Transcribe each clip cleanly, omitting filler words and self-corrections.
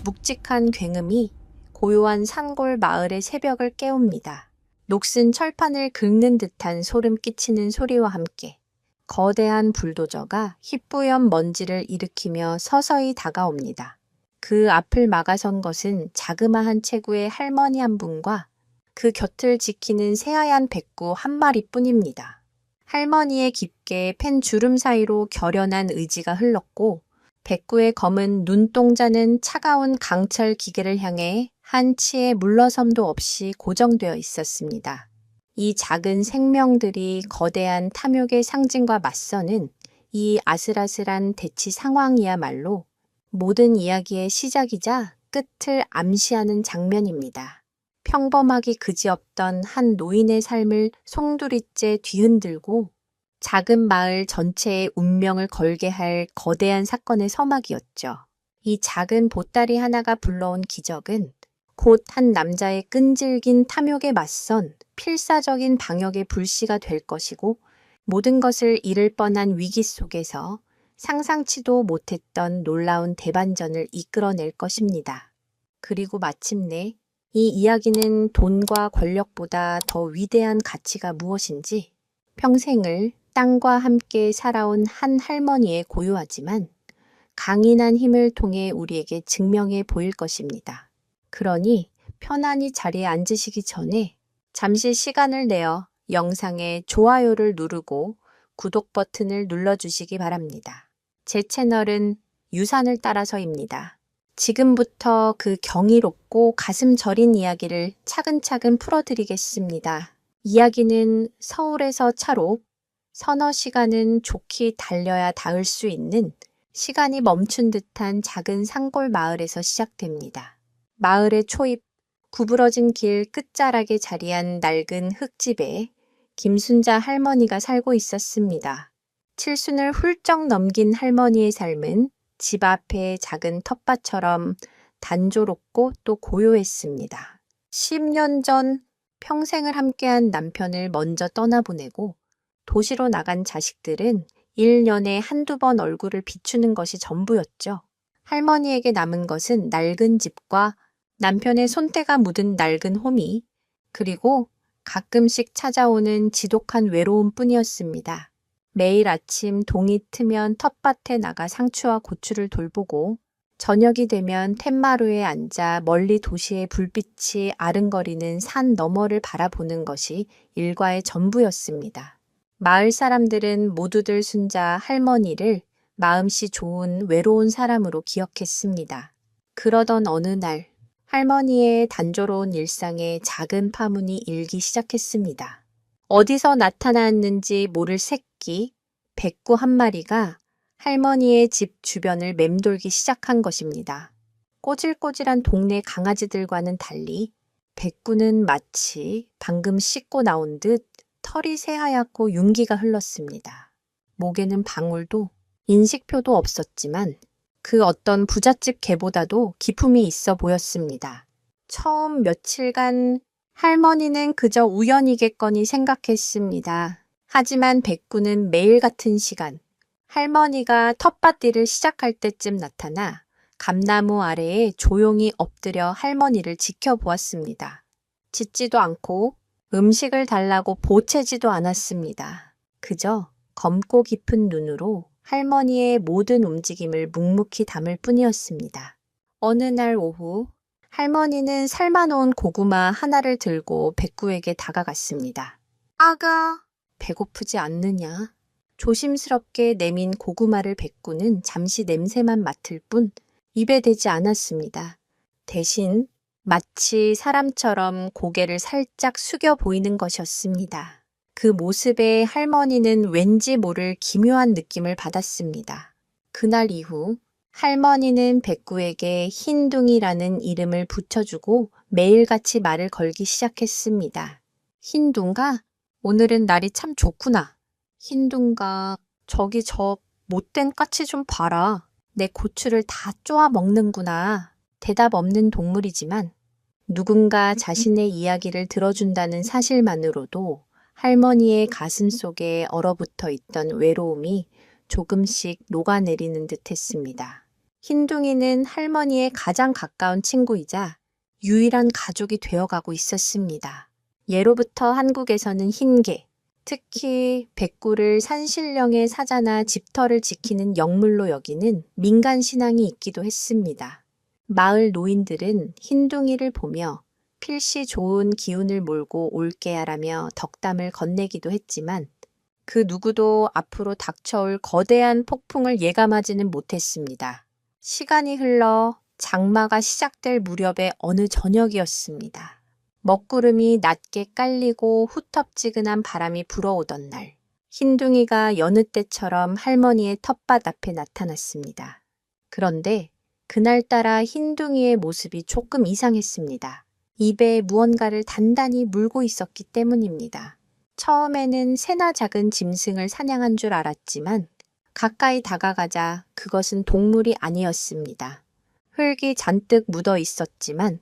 묵직한 굉음이 고요한 산골 마을의 새벽을 깨웁니다. 녹슨 철판을 긁는 듯한 소름 끼치는 소리와 함께 거대한 불도저가 희뿌연 먼지를 일으키며 서서히 다가옵니다. 그 앞을 막아선 것은 자그마한 체구의 할머니 한 분과 그 곁을 지키는 새하얀 백구 한 마리뿐입니다. 할머니의 깊게 팬 주름 사이로 결연한 의지가 흘렀고 백구의 검은 눈동자는 차가운 강철 기계를 향해 한치의 물러섬도 없이 고정되어 있었습니다. 이 작은 생명들이 거대한 탐욕의 상징과 맞서는 이 아슬아슬한 대치 상황이야말로 모든 이야기의 시작이자 끝을 암시하는 장면입니다. 평범하기 그지없던 한 노인의 삶을 송두리째 뒤흔들고 작은 마을 전체의 운명을 걸게 할 거대한 사건의 서막이었죠. 이 작은 보따리 하나가 불러온 기적은 곧 한 남자의 끈질긴 탐욕에 맞선 필사적인 방역의 불씨가 될 것이고 모든 것을 잃을 뻔한 위기 속에서 상상치도 못했던 놀라운 대반전을 이끌어낼 것입니다. 그리고 마침내 이 이야기는 돈과 권력보다 더 위대한 가치가 무엇인지 평생을 땅과 함께 살아온 한 할머니의 고요하지만 강인한 힘을 통해 우리에게 증명해 보일 것입니다. 그러니 편안히 자리에 앉으시기 전에 잠시 시간을 내어 영상에 좋아요를 누르고 구독 버튼을 눌러주시기 바랍니다. 제 채널은 유산을 따라서입니다. 지금부터 그 경이롭고 가슴 저린 이야기를 차근차근 풀어드리겠습니다. 이야기는 서울에서 차로 서너 시간은 좋게 달려야 닿을 수 있는 시간이 멈춘 듯한 작은 산골 마을에서 시작됩니다. 마을의 초입, 구부러진 길 끝자락에 자리한 낡은 흙집에 김순자 할머니가 살고 있었습니다. 칠순을 훌쩍 넘긴 할머니의 삶은 집 앞의 작은 텃밭처럼 단조롭고 또 고요했습니다. 10년 전 평생을 함께한 남편을 먼저 떠나보내고 도시로 나간 자식들은 1년에 한두 번 얼굴을 비추는 것이 전부였죠. 할머니에게 남은 것은 낡은 집과 남편의 손때가 묻은 낡은 호미, 그리고 가끔씩 찾아오는 지독한 외로움뿐이었습니다. 매일 아침 동이 트면 텃밭에 나가 상추와 고추를 돌보고 저녁이 되면 툇마루에 앉아 멀리 도시의 불빛이 아른거리는 산 너머를 바라보는 것이 일과의 전부였습니다. 마을 사람들은 모두들 순자 할머니를 마음씨 좋은 외로운 사람으로 기억했습니다. 그러던 어느 날 할머니의 단조로운 일상에 작은 파문이 일기 시작했습니다. 어디서 나타났는지 모를 새끼, 백구 한 마리가 할머니의 집 주변을 맴돌기 시작한 것입니다. 꼬질꼬질한 동네 강아지들과는 달리 백구는 마치 방금 씻고 나온 듯 털이 새하얗고 윤기가 흘렀습니다. 목에는 방울도 인식표도 없었지만 그 어떤 부잣집 개보다도 기품이 있어 보였습니다. 처음 며칠간 할머니는 그저 우연이겠거니 생각했습니다. 하지만 백구는 매일 같은 시간 할머니가 텃밭 일을 시작할 때쯤 나타나 감나무 아래에 조용히 엎드려 할머니를 지켜보았습니다. 짖지도 않고 음식을 달라고 보채지도 않았습니다. 그저 검고 깊은 눈으로 할머니의 모든 움직임을 묵묵히 담을 뿐이었습니다. 어느 날 오후 할머니는 삶아놓은 고구마 하나를 들고 백구에게 다가갔습니다. 아가, 배고프지 않느냐? 조심스럽게 내민 고구마를 백구는 잠시 냄새만 맡을 뿐 입에 대지 않았습니다. 대신 마치 사람처럼 고개를 살짝 숙여 보이는 것이었습니다. 그 모습에 할머니는 왠지 모를 기묘한 느낌을 받았습니다. 그날 이후 할머니는 백구에게 흰둥이라는 이름을 붙여주고 매일같이 말을 걸기 시작했습니다. 흰둥아, 오늘은 날이 참 좋구나. 흰둥가, 저기 저 못된 까치 좀 봐라. 내 고추를 다 쪼아 먹는구나. 대답 없는 동물이지만 누군가 자신의 이야기를 들어준다는 사실만으로도 할머니의 가슴 속에 얼어붙어 있던 외로움이 조금씩 녹아내리는 듯 했습니다. 흰둥이는 할머니의 가장 가까운 친구이자 유일한 가족이 되어가고 있었습니다. 예로부터 한국에서는 흰개, 특히 백구를 산신령의 사자나 집터를 지키는 영물로 여기는 민간 신앙이 있기도 했습니다. 마을 노인들은 흰둥이를 보며 필시 좋은 기운을 몰고 올게야라며 덕담을 건네기도 했지만 그 누구도 앞으로 닥쳐올 거대한 폭풍을 예감하지는 못했습니다. 시간이 흘러 장마가 시작될 무렵의 어느 저녁이었습니다. 먹구름이 낮게 깔리고 후텁지근한 바람이 불어오던 날, 흰둥이가 여느 때처럼 할머니의 텃밭 앞에 나타났습니다. 그런데 그날따라 흰둥이의 모습이 조금 이상했습니다. 입에 무언가를 단단히 물고 있었기 때문입니다. 처음에는 새나 작은 짐승을 사냥한 줄 알았지만 가까이 다가가자 그것은 동물이 아니었습니다. 흙이 잔뜩 묻어 있었지만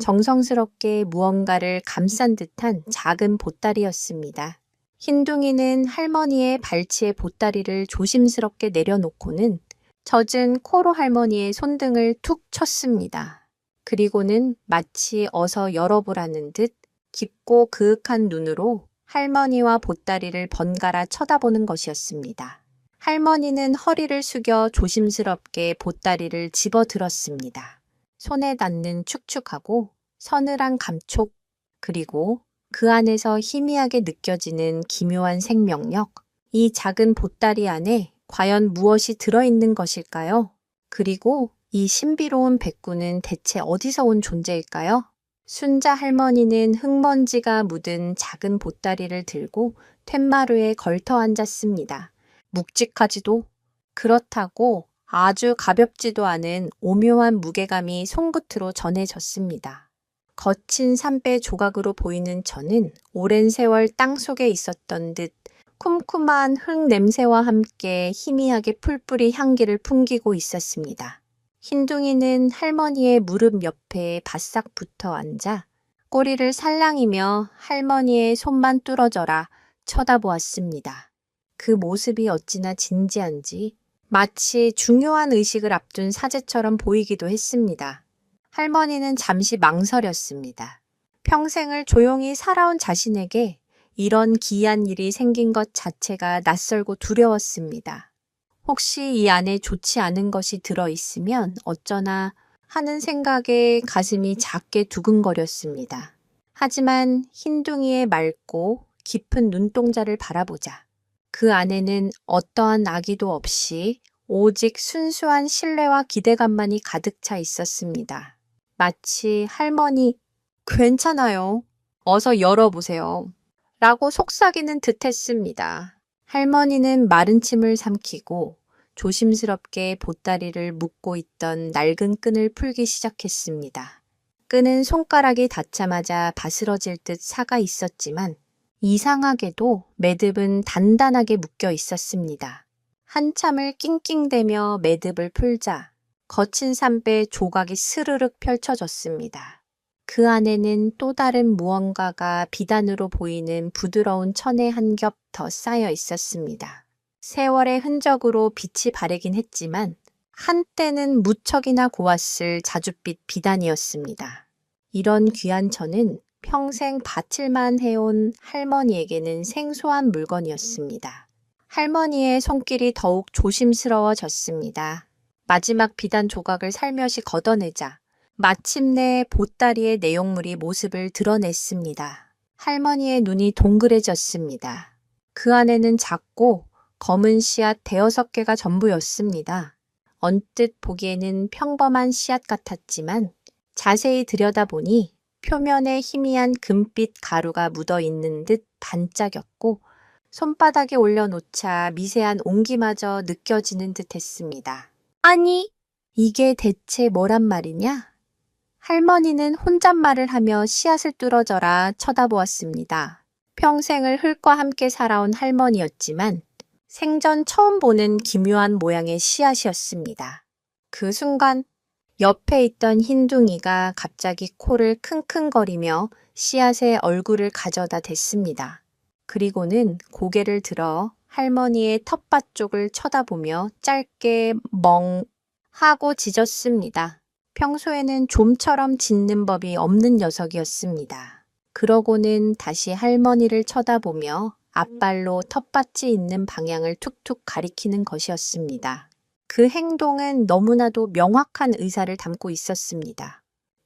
정성스럽게 무언가를 감싼 듯한 작은 보따리였습니다. 흰둥이는 할머니의 발치에 보따리를 조심스럽게 내려놓고는 젖은 코로 할머니의 손등을 툭 쳤습니다. 그리고는 마치 어서 열어보라는 듯 깊고 그윽한 눈으로 할머니와 보따리를 번갈아 쳐다보는 것이었습니다. 할머니는 허리를 숙여 조심스럽게 보따리를 집어들었습니다. 손에 닿는 축축하고 서늘한 감촉, 그리고 그 안에서 희미하게 느껴지는 기묘한 생명력, 이 작은 보따리 안에 과연 무엇이 들어있는 것일까요? 그리고 이 신비로운 백구는 대체 어디서 온 존재일까요? 순자 할머니는 흙먼지가 묻은 작은 보따리를 들고 툇마루에 걸터 앉았습니다. 묵직하지도 그렇다고 아주 가볍지도 않은 오묘한 무게감이 손끝으로 전해졌습니다. 거친 삼배 조각으로 보이는 저는 오랜 세월 땅속에 있었던 듯 쿰쿰한 흙 냄새와 함께 희미하게 풀뿌리 향기를 풍기고 있었습니다. 흰둥이는 할머니의 무릎 옆에 바싹 붙어 앉아 꼬리를 살랑이며 할머니의 손만 뚫어져라 쳐다보았습니다. 그 모습이 어찌나 진지한지 마치 중요한 의식을 앞둔 사제처럼 보이기도 했습니다. 할머니는 잠시 망설였습니다. 평생을 조용히 살아온 자신에게 이런 기이한 일이 생긴 것 자체가 낯설고 두려웠습니다. 혹시 이 안에 좋지 않은 것이 들어있으면 어쩌나 하는 생각에 가슴이 작게 두근거렸습니다. 하지만 흰둥이의 맑고 깊은 눈동자를 바라보자 그 안에는 어떠한 악의도 없이 오직 순수한 신뢰와 기대감만이 가득 차 있었습니다. 마치 할머니, 괜찮아요. 어서 열어보세요. 라고 속삭이는 듯 했습니다. 할머니는 마른 침을 삼키고 조심스럽게 보따리를 묶고 있던 낡은 끈을 풀기 시작했습니다. 끈은 손가락이 닿자마자 바스러질 듯 사가 있었지만 이상하게도 매듭은 단단하게 묶여 있었습니다. 한참을 낑낑대며 매듭을 풀자 거친 삼배 조각이 스르륵 펼쳐졌습니다. 그 안에는 또 다른 무언가가 비단으로 보이는 부드러운 천에 한 겹 더 쌓여 있었습니다. 세월의 흔적으로 빛이 바래긴 했지만 한때는 무척이나 고왔을 자줏빛 비단이었습니다. 이런 귀한 천은 평생 바칠만 해온 할머니에게는 생소한 물건이었습니다. 할머니의 손길이 더욱 조심스러워졌습니다. 마지막 비단 조각을 살며시 걷어내자 마침내 보따리의 내용물이 모습을 드러냈습니다. 할머니의 눈이 동그래졌습니다. 그 안에는 작고 검은 씨앗 5-6개가 전부였습니다. 언뜻 보기에는 평범한 씨앗 같았지만 자세히 들여다보니 표면에 희미한 금빛 가루가 묻어있는 듯 반짝였고 손바닥에 올려놓자 미세한 온기마저 느껴지는 듯 했습니다. 아니, 이게 대체 뭐란 말이냐? 할머니는 혼잣말을 하며 씨앗을 뚫어져라 쳐다보았습니다. 평생을 흙과 함께 살아온 할머니였지만 생전 처음 보는 기묘한 모양의 씨앗이었습니다. 그 순간 옆에 있던 흰둥이가 갑자기 코를 킁킁거리며 씨앗의 얼굴을 가져다 댔습니다. 그리고는 고개를 들어 할머니의 텃밭 쪽을 쳐다보며 짧게 멍 하고 짖었습니다. 평소에는 좀처럼 짖는 법이 없는 녀석이었습니다. 그러고는 다시 할머니를 쳐다보며 앞발로 텃밭이 있는 방향을 툭툭 가리키는 것이었습니다. 그 행동은 너무나도 명확한 의사를 담고 있었습니다.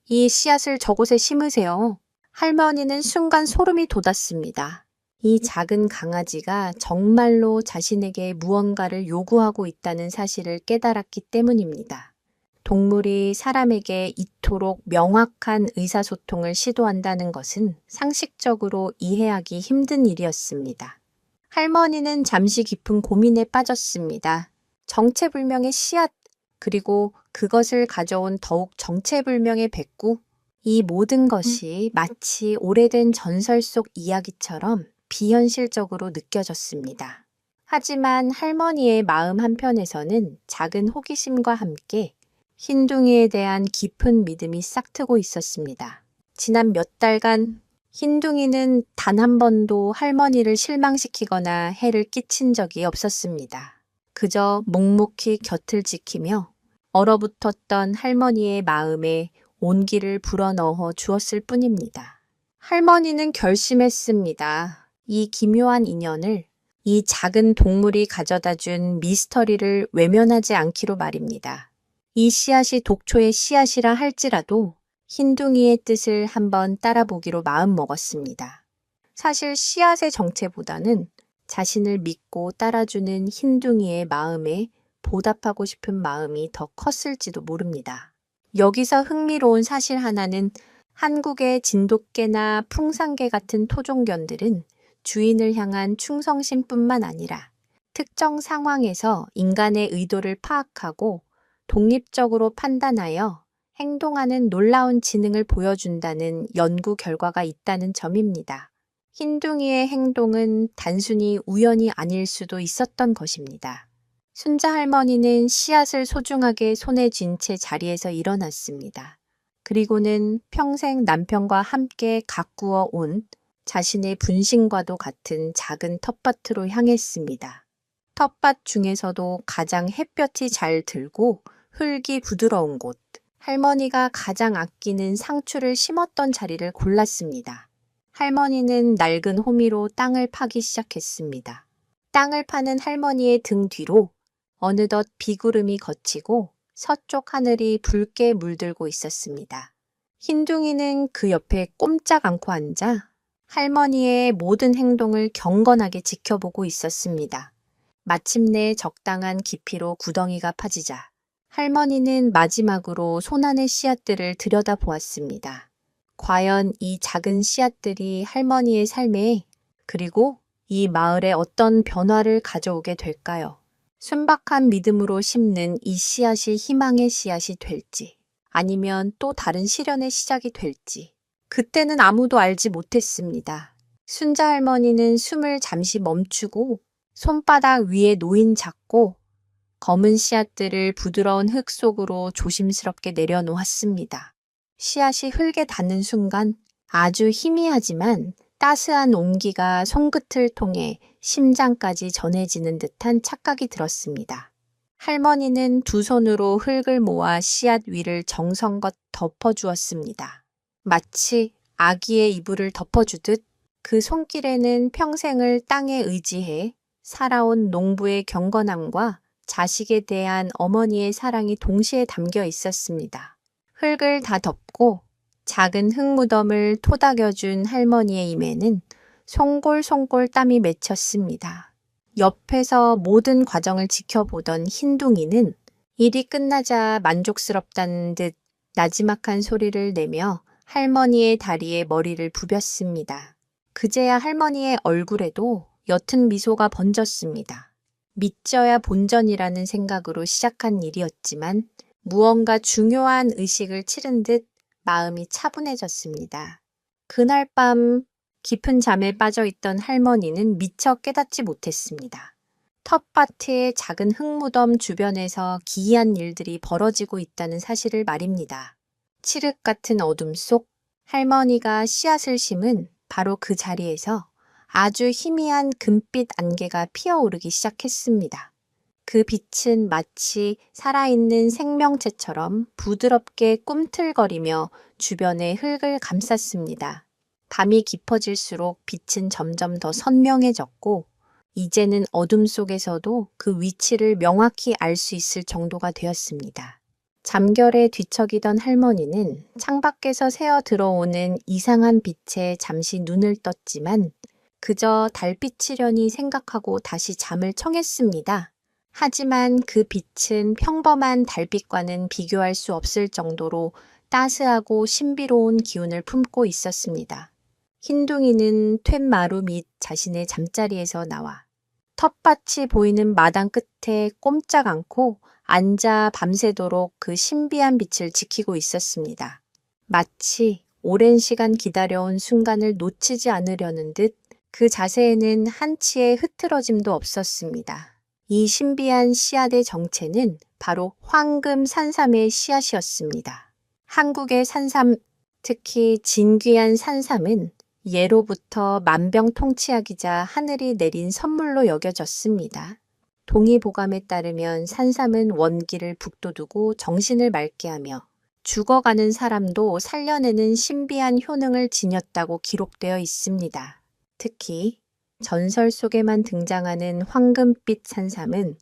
이 씨앗을 저곳에 심으세요. 할머니는 순간 소름이 돋았습니다. 이 작은 강아지가 정말로 자신에게 무언가를 요구하고 있다는 사실을 깨달았기 때문입니다. 동물이 사람에게 이토록 명확한 의사소통을 시도한다는 것은 상식적으로 이해하기 힘든 일이었습니다. 할머니는 잠시 깊은 고민에 빠졌습니다. 정체불명의 씨앗, 그리고 그것을 가져온 더욱 정체불명의 백구, 이 모든 것이 마치 오래된 전설 속 이야기처럼 비현실적으로 느껴졌습니다. 하지만 할머니의 마음 한편에서는 작은 호기심과 함께 흰둥이에 대한 깊은 믿음이 싹트고 있었습니다. 지난 몇 달간 흰둥이는 단 한 번도 할머니를 실망시키거나 해를 끼친 적이 없었습니다. 그저 묵묵히 곁을 지키며 얼어붙었던 할머니의 마음에 온기를 불어넣어 주었을 뿐입니다. 할머니는 결심했습니다. 이 기묘한 인연을, 이 작은 동물이 가져다 준 미스터리를 외면하지 않기로 말입니다. 이 씨앗이 독초의 씨앗이라 할지라도 흰둥이의 뜻을 한번 따라보기로 마음먹었습니다. 사실 씨앗의 정체보다는 자신을 믿고 따라주는 흰둥이의 마음에 보답하고 싶은 마음이 더 컸을지도 모릅니다. 여기서 흥미로운 사실 하나는 한국의 진돗개나 풍산개 같은 토종견들은 주인을 향한 충성심뿐만 아니라 특정 상황에서 인간의 의도를 파악하고 독립적으로 판단하여 행동하는 놀라운 지능을 보여준다는 연구 결과가 있다는 점입니다. 흰둥이의 행동은 단순히 우연이 아닐 수도 있었던 것입니다. 순자 할머니는 씨앗을 소중하게 손에 쥔 채 자리에서 일어났습니다. 그리고는 평생 남편과 함께 가꾸어 온 자신의 분신과도 같은 작은 텃밭으로 향했습니다. 텃밭 중에서도 가장 햇볕이 잘 들고 흙이 부드러운 곳, 할머니가 가장 아끼는 상추를 심었던 자리를 골랐습니다. 할머니는 낡은 호미로 땅을 파기 시작했습니다. 땅을 파는 할머니의 등 뒤로 어느덧 비구름이 걷히고 서쪽 하늘이 붉게 물들고 있었습니다. 흰둥이는 그 옆에 꼼짝 않고 앉아 할머니의 모든 행동을 경건하게 지켜보고 있었습니다. 마침내 적당한 깊이로 구덩이가 파지자 할머니는 마지막으로 손안의 씨앗들을 들여다보았습니다. 과연 이 작은 씨앗들이 할머니의 삶에, 그리고 이 마을에 어떤 변화를 가져오게 될까요? 순박한 믿음으로 심는 이 씨앗이 희망의 씨앗이 될지, 아니면 또 다른 시련의 시작이 될지, 그때는 아무도 알지 못했습니다. 순자 할머니는 숨을 잠시 멈추고 손바닥 위에 놓인 작고 검은 씨앗들을 부드러운 흙 속으로 조심스럽게 내려놓았습니다. 씨앗이 흙에 닿는 순간 아주 희미하지만 따스한 온기가 손끝을 통해 심장까지 전해지는 듯한 착각이 들었습니다. 할머니는 두 손으로 흙을 모아 씨앗 위를 정성껏 덮어주었습니다. 마치 아기의 이불을 덮어주듯 그 손길에는 평생을 땅에 의지해 살아온 농부의 경건함과 자식에 대한 어머니의 사랑이 동시에 담겨 있었습니다. 흙을 다 덮고 작은 흙무덤을 토닥여준 할머니의 입에는 송골송골 땀이 맺혔습니다. 옆에서 모든 과정을 지켜보던 흰둥이는 일이 끝나자 만족스럽다는 듯 나지막한 소리를 내며 할머니의 다리에 머리를 부볐습니다. 그제야 할머니의 얼굴에도 옅은 미소가 번졌습니다. 믿져야 본전이라는 생각으로 시작한 일이었지만 무언가 중요한 의식을 치른 듯 마음이 차분해졌습니다. 그날 밤 깊은 잠에 빠져있던 할머니는 미처 깨닫지 못했습니다. 텃밭의 작은 흙무덤 주변에서 기이한 일들이 벌어지고 있다는 사실을 말입니다. 칠흑 같은 어둠 속 할머니가 씨앗을 심은 바로 그 자리에서 아주 희미한 금빛 안개가 피어오르기 시작했습니다. 그 빛은 마치 살아있는 생명체처럼 부드럽게 꿈틀거리며 주변의 흙을 감쌌습니다. 밤이 깊어질수록 빛은 점점 더 선명해졌고 이제는 어둠 속에서도 그 위치를 명확히 알 수 있을 정도가 되었습니다. 잠결에 뒤척이던 할머니는 창밖에서 새어 들어오는 이상한 빛에 잠시 눈을 떴지만 그저 달빛이려니 생각하고 다시 잠을 청했습니다. 하지만 그 빛은 평범한 달빛과는 비교할 수 없을 정도로 따스하고 신비로운 기운을 품고 있었습니다. 흰둥이는 툇마루 밑 자신의 잠자리에서 나와 텃밭이 보이는 마당 끝에 꼼짝 않고 앉아 밤새도록 그 신비한 빛을 지키고 있었습니다. 마치 오랜 시간 기다려온 순간을 놓치지 않으려는 듯 그 자세에는 한치의 흐트러짐도 없었습니다. 이 신비한 씨앗의 정체는 바로 황금 산삼의 씨앗이었습니다. 한국의 산삼, 특히 진귀한 산삼은 예로부터 만병통치약이자 하늘이 내린 선물로 여겨졌습니다. 동의보감에 따르면 산삼은 원기를 북돋우고 정신을 맑게 하며 죽어가는 사람도 살려내는 신비한 효능을 지녔다고 기록되어 있습니다. 특히 전설 속에만 등장하는 황금빛 산삼은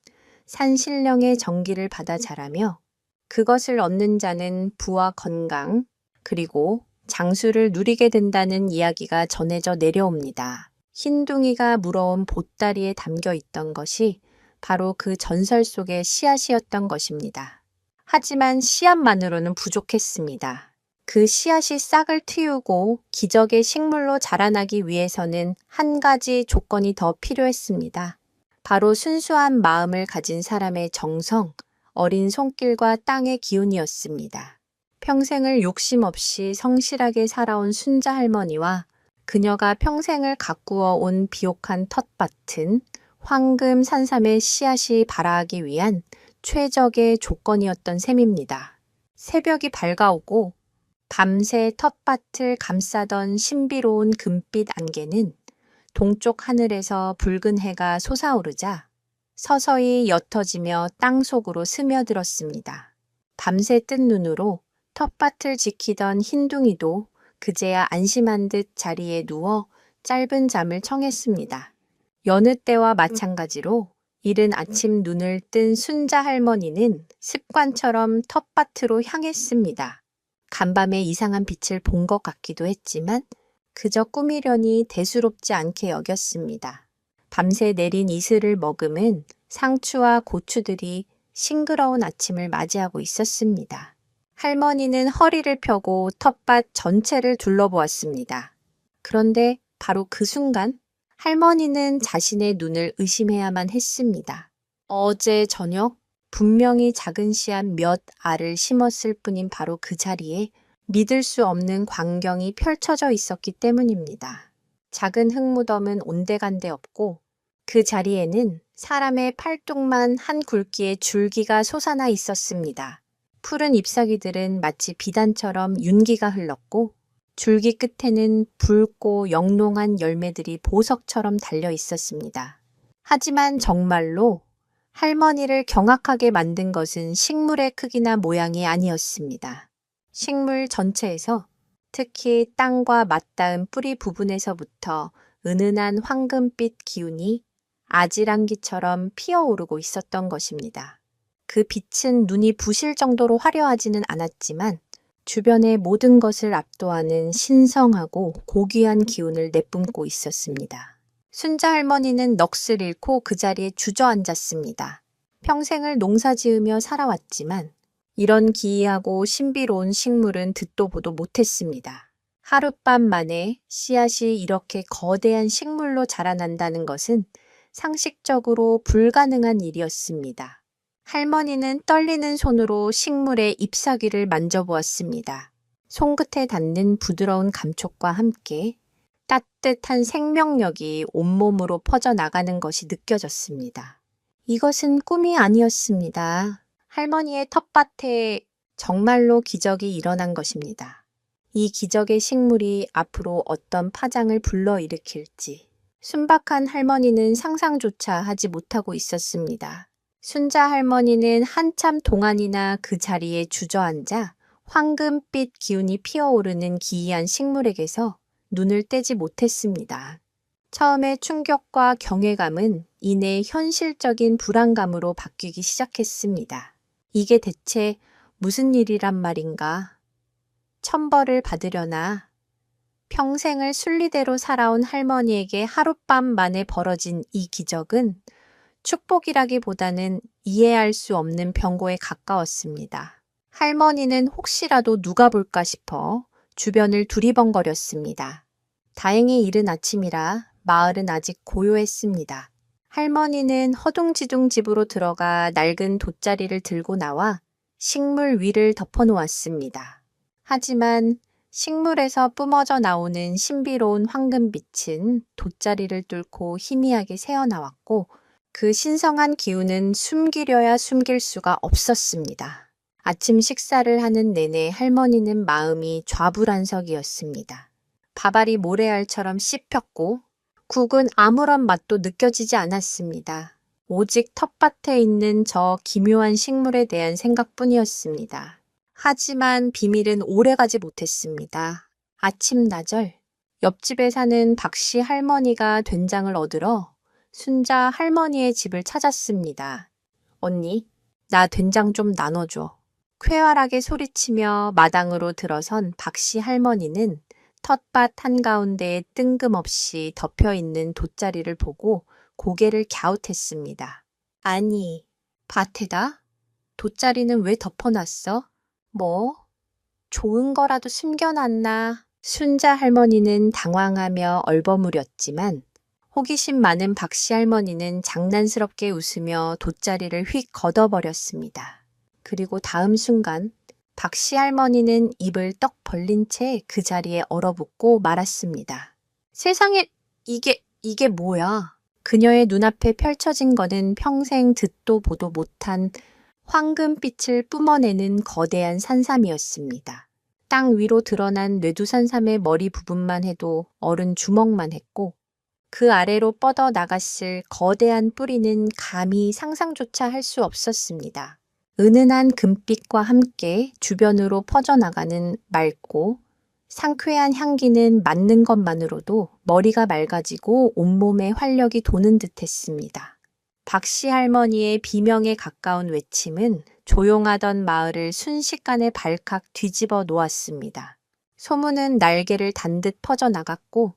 산신령의 정기를 받아 자라며 그것을 얻는 자는 부와 건강, 그리고 장수를 누리게 된다는 이야기가 전해져 내려옵니다. 흰둥이가 물어온 보따리에 담겨 있던 것이 바로 그 전설 속의 씨앗이었던 것입니다. 하지만 씨앗만으로는 부족했습니다. 그 씨앗이 싹을 틔우고 기적의 식물로 자라나기 위해서는 한 가지 조건이 더 필요했습니다. 바로 순수한 마음을 가진 사람의 정성, 어린 손길과 땅의 기운이었습니다. 평생을 욕심 없이 성실하게 살아온 순자 할머니와 그녀가 평생을 가꾸어 온 비옥한 텃밭은 황금 산삼의 씨앗이 발아하기 위한 최적의 조건이었던 셈입니다. 새벽이 밝아오고 밤새 텃밭을 감싸던 신비로운 금빛 안개는 동쪽 하늘에서 붉은 해가 솟아오르자 서서히 옅어지며 땅 속으로 스며들었습니다. 밤새 뜬 눈으로 텃밭을 지키던 흰둥이도 그제야 안심한 듯 자리에 누워 짧은 잠을 청했습니다. 여느 때와 마찬가지로 이른 아침 눈을 뜬 순자 할머니는 습관처럼 텃밭으로 향했습니다. 간밤에 이상한 빛을 본 것 같기도 했지만 그저 꿈이려니 대수롭지 않게 여겼습니다. 밤새 내린 이슬을 머금은 상추와 고추들이 싱그러운 아침을 맞이하고 있었습니다. 할머니는 허리를 펴고 텃밭 전체를 둘러보았습니다. 그런데 바로 그 순간 할머니는 자신의 눈을 의심해야만 했습니다. 어제 저녁 분명히 작은 씨앗 몇 알을 심었을 뿐인 바로 그 자리에 믿을 수 없는 광경이 펼쳐져 있었기 때문입니다. 작은 흙무덤은 온데간데 없고 그 자리에는 사람의 팔뚝만 한 굵기의 줄기가 솟아나 있었습니다. 푸른 잎사귀들은 마치 비단처럼 윤기가 흘렀고 줄기 끝에는 붉고 영롱한 열매들이 보석처럼 달려 있었습니다. 하지만 정말로 할머니를 경악하게 만든 것은 식물의 크기나 모양이 아니었습니다. 식물 전체에서 특히 땅과 맞닿은 뿌리 부분에서부터 은은한 황금빛 기운이 아지랑기처럼 피어오르고 있었던 것입니다. 그 빛은 눈이 부실 정도로 화려하지는 않았지만 주변의 모든 것을 압도하는 신성하고 고귀한 기운을 내뿜고 있었습니다. 순자 할머니는 넋을 잃고 그 자리에 주저앉았습니다. 평생을 농사지으며 살아왔지만 이런 기이하고 신비로운 식물은 듣도 보도 못했습니다. 하룻밤 만에 씨앗이 이렇게 거대한 식물로 자라난다는 것은 상식적으로 불가능한 일이었습니다. 할머니는 떨리는 손으로 식물의 잎사귀를 만져보았습니다. 손끝에 닿는 부드러운 감촉과 함께 따뜻한 생명력이 온몸으로 퍼져나가는 것이 느껴졌습니다. 이것은 꿈이 아니었습니다. 할머니의 텃밭에 정말로 기적이 일어난 것입니다. 이 기적의 식물이 앞으로 어떤 파장을 불러일으킬지 순박한 할머니는 상상조차 하지 못하고 있었습니다. 순자 할머니는 한참 동안이나 그 자리에 주저앉아 황금빛 기운이 피어오르는 기이한 식물에게서 눈을 떼지 못했습니다. 처음에 충격과 경외감은 이내 현실적인 불안감으로 바뀌기 시작했습니다. 이게 대체 무슨 일이란 말인가? 천벌을 받으려나? 평생을 순리대로 살아온 할머니에게 하룻밤 만에 벌어진 이 기적은 축복이라기보다는 이해할 수 없는 병고에 가까웠습니다. 할머니는 혹시라도 누가 볼까 싶어 주변을 두리번거렸습니다. 다행히 이른 아침이라 마을은 아직 고요했습니다. 할머니는 허둥지둥 집으로 들어가 낡은 돗자리를 들고 나와 식물 위를 덮어놓았습니다. 하지만 식물에서 뿜어져 나오는 신비로운 황금빛은 돗자리를 뚫고 희미하게 새어나왔고 그 신성한 기운은 숨기려야 숨길 수가 없었습니다. 아침 식사를 하는 내내 할머니는 마음이 좌불안석이었습니다. 밥알이 모래알처럼 씹혔고 국은 아무런 맛도 느껴지지 않았습니다. 오직 텃밭에 있는 저 기묘한 식물에 대한 생각뿐이었습니다. 하지만 비밀은 오래가지 못했습니다. 아침나절 옆집에 사는 박씨 할머니가 된장을 얻으러 순자 할머니의 집을 찾았습니다. 언니, 나 된장 좀 나눠줘. 쾌활하게 소리치며 마당으로 들어선 박씨 할머니는 텃밭 한가운데에 뜬금없이 덮여있는 돗자리를 보고 고개를 갸웃했습니다. 아니, 밭에다? 돗자리는 왜 덮어놨어? 뭐? 좋은 거라도 숨겨놨나? 순자 할머니는 당황하며 얼버무렸지만 호기심 많은 박씨 할머니는 장난스럽게 웃으며 돗자리를 휙 걷어버렸습니다. 그리고 다음 순간 박씨 할머니는 입을 떡 벌린 채 그 자리에 얼어붙고 말았습니다. 세상에 이게 뭐야? 그녀의 눈앞에 펼쳐진 거는 평생 듣도 보도 못한 황금빛을 뿜어내는 거대한 산삼이었습니다. 땅 위로 드러난 뇌두산삼의 머리 부분만 해도 어른 주먹만 했고 그 아래로 뻗어 나갔을 거대한 뿌리는 감히 상상조차 할 수 없었습니다. 은은한 금빛과 함께 주변으로 퍼져나가는 맑고 상쾌한 향기는 맡는 것만으로도 머리가 맑아지고 온몸에 활력이 도는 듯했습니다. 박씨 할머니의 비명에 가까운 외침은 조용하던 마을을 순식간에 발칵 뒤집어 놓았습니다. 소문은 날개를 단 듯 퍼져나갔고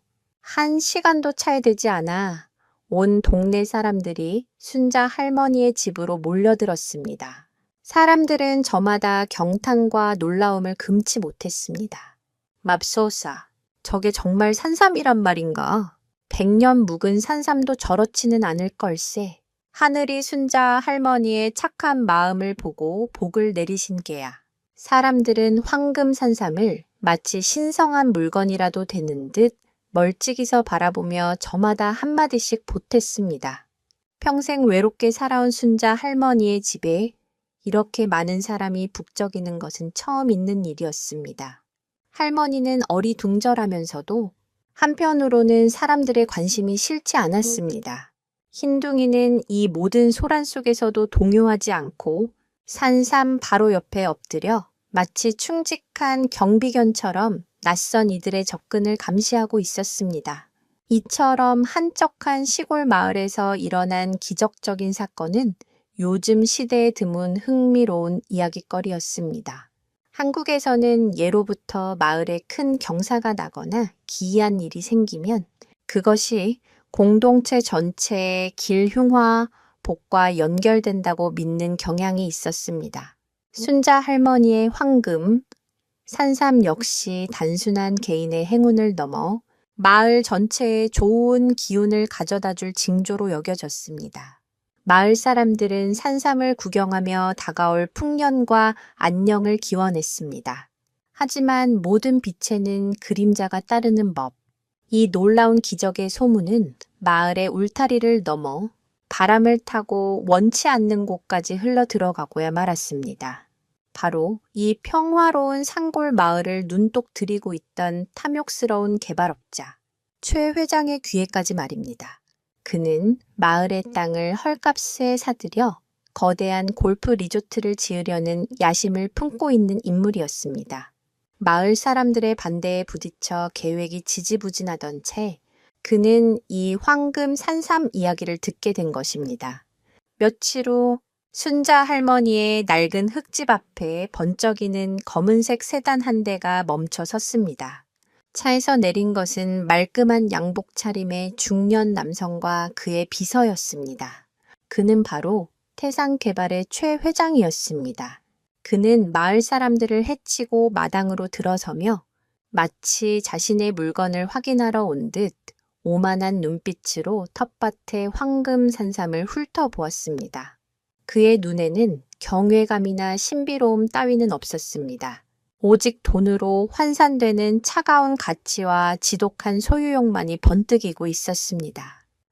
1시간도 차이 되지 않아 온 동네 사람들이 순자 할머니의 집으로 몰려들었습니다. 사람들은 저마다 경탄과 놀라움을 금치 못했습니다. 맙소사, 저게 정말 산삼이란 말인가? 100년 묵은 산삼도 저렇지는 않을 걸세. 하늘이 순자 할머니의 착한 마음을 보고 복을 내리신 게야. 사람들은 황금 산삼을 마치 신성한 물건이라도 되는 듯 멀찍이서 바라보며 저마다 한마디씩 보탰습니다. 평생 외롭게 살아온 순자 할머니의 집에 이렇게 많은 사람이 북적이는 것은 처음 있는 일이었습니다. 할머니는 어리둥절하면서도 한편으로는 사람들의 관심이 싫지 않았습니다. 흰둥이는 이 모든 소란 속에서도 동요하지 않고 산삼 바로 옆에 엎드려 마치 충직한 경비견처럼 낯선 이들의 접근을 감시하고 있었습니다. 이처럼 한적한 시골 마을에서 일어난 기적적인 사건은 요즘 시대에 드문 흥미로운 이야깃거리였습니다. 한국에서는 예로부터 마을에 큰 경사가 나거나 기이한 일이 생기면 그것이 공동체 전체의 길흉화, 복과 연결된다고 믿는 경향이 있었습니다. 순자 할머니의 황금, 산삼 역시 단순한 개인의 행운을 넘어 마을 전체에 좋은 기운을 가져다줄 징조로 여겨졌습니다. 마을 사람들은 산삼을 구경하며 다가올 풍년과 안녕을 기원했습니다. 하지만 모든 빛에는 그림자가 따르는 법. 이 놀라운 기적의 소문은 마을의 울타리를 넘어 바람을 타고 원치 않는 곳까지 흘러 들어가고야 말았습니다. 바로 이 평화로운 산골 마을을 눈독 들이고 있던 탐욕스러운 개발업자 최 회장의 귀에까지 말입니다. 그는 마을의 땅을 헐값에 사들여 거대한 골프 리조트를 지으려는 야심을 품고 있는 인물이었습니다. 마을 사람들의 반대에 부딪혀 계획이 지지부진하던 채 그는 이 황금 산삼 이야기를 듣게 된 것입니다. 며칠 후 순자 할머니의 낡은 흙집 앞에 번쩍이는 검은색 세단 한 대가 멈춰 섰습니다. 차에서 내린 것은 말끔한 양복 차림의 중년 남성과 그의 비서였습니다. 그는 바로 태상개발의 최 회장이었습니다. 그는 마을 사람들을 해치고 마당으로 들어서며 마치 자신의 물건을 확인하러 온 듯 오만한 눈빛으로 텃밭의 황금 산삼을 훑어보았습니다. 그의 눈에는 경외감이나 신비로움 따위는 없었습니다. 오직 돈으로 환산되는 차가운 가치와 지독한 소유욕만이 번뜩이고 있었습니다.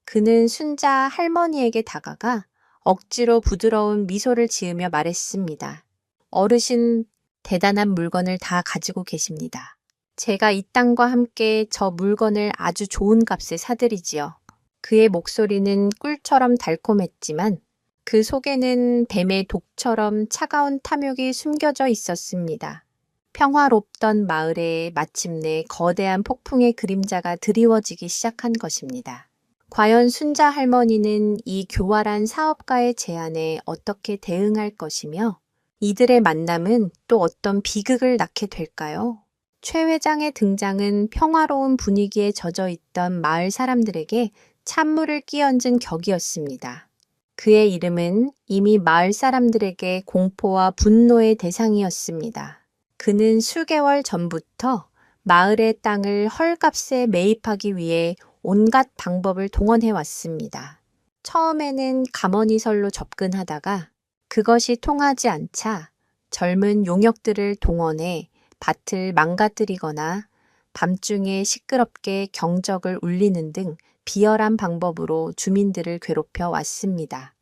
그는 순자 할머니에게 다가가 억지로 부드러운 미소를 지으며 말했습니다. 어르신, 대단한 물건을 다 가지고 계십니다. 제가 이 땅과 함께 저 물건을 아주 좋은 값에 사드리지요. 그의 목소리는 꿀처럼 달콤했지만 그 속에는 뱀의 독처럼 차가운 탐욕이 숨겨져 있었습니다. 평화롭던 마을에 마침내 거대한 폭풍의 그림자가 드리워지기 시작한 것입니다. 과연 순자 할머니는 이 교활한 사업가의 제안에 어떻게 대응할 것이며 이들의 만남은 또 어떤 비극을 낳게 될까요? 최 회장의 등장은 평화로운 분위기에 젖어 있던 마을 사람들에게 찬물을 끼얹은 격이었습니다. 그의 이름은 이미 마을 사람들에게 공포와 분노의 대상이었습니다. 그는 수개월 전부터 마을의 땅을 헐값에 매입하기 위해 온갖 방법을 동원해 왔습니다. 처음에는 가머니설로 접근하다가 그것이 통하지 않자 젊은 용역들을 동원해 밭을 망가뜨리거나 밤중에 시끄럽게 경적을 울리는 등 비열한 방법으로 주민들을 괴롭혀 왔습니다.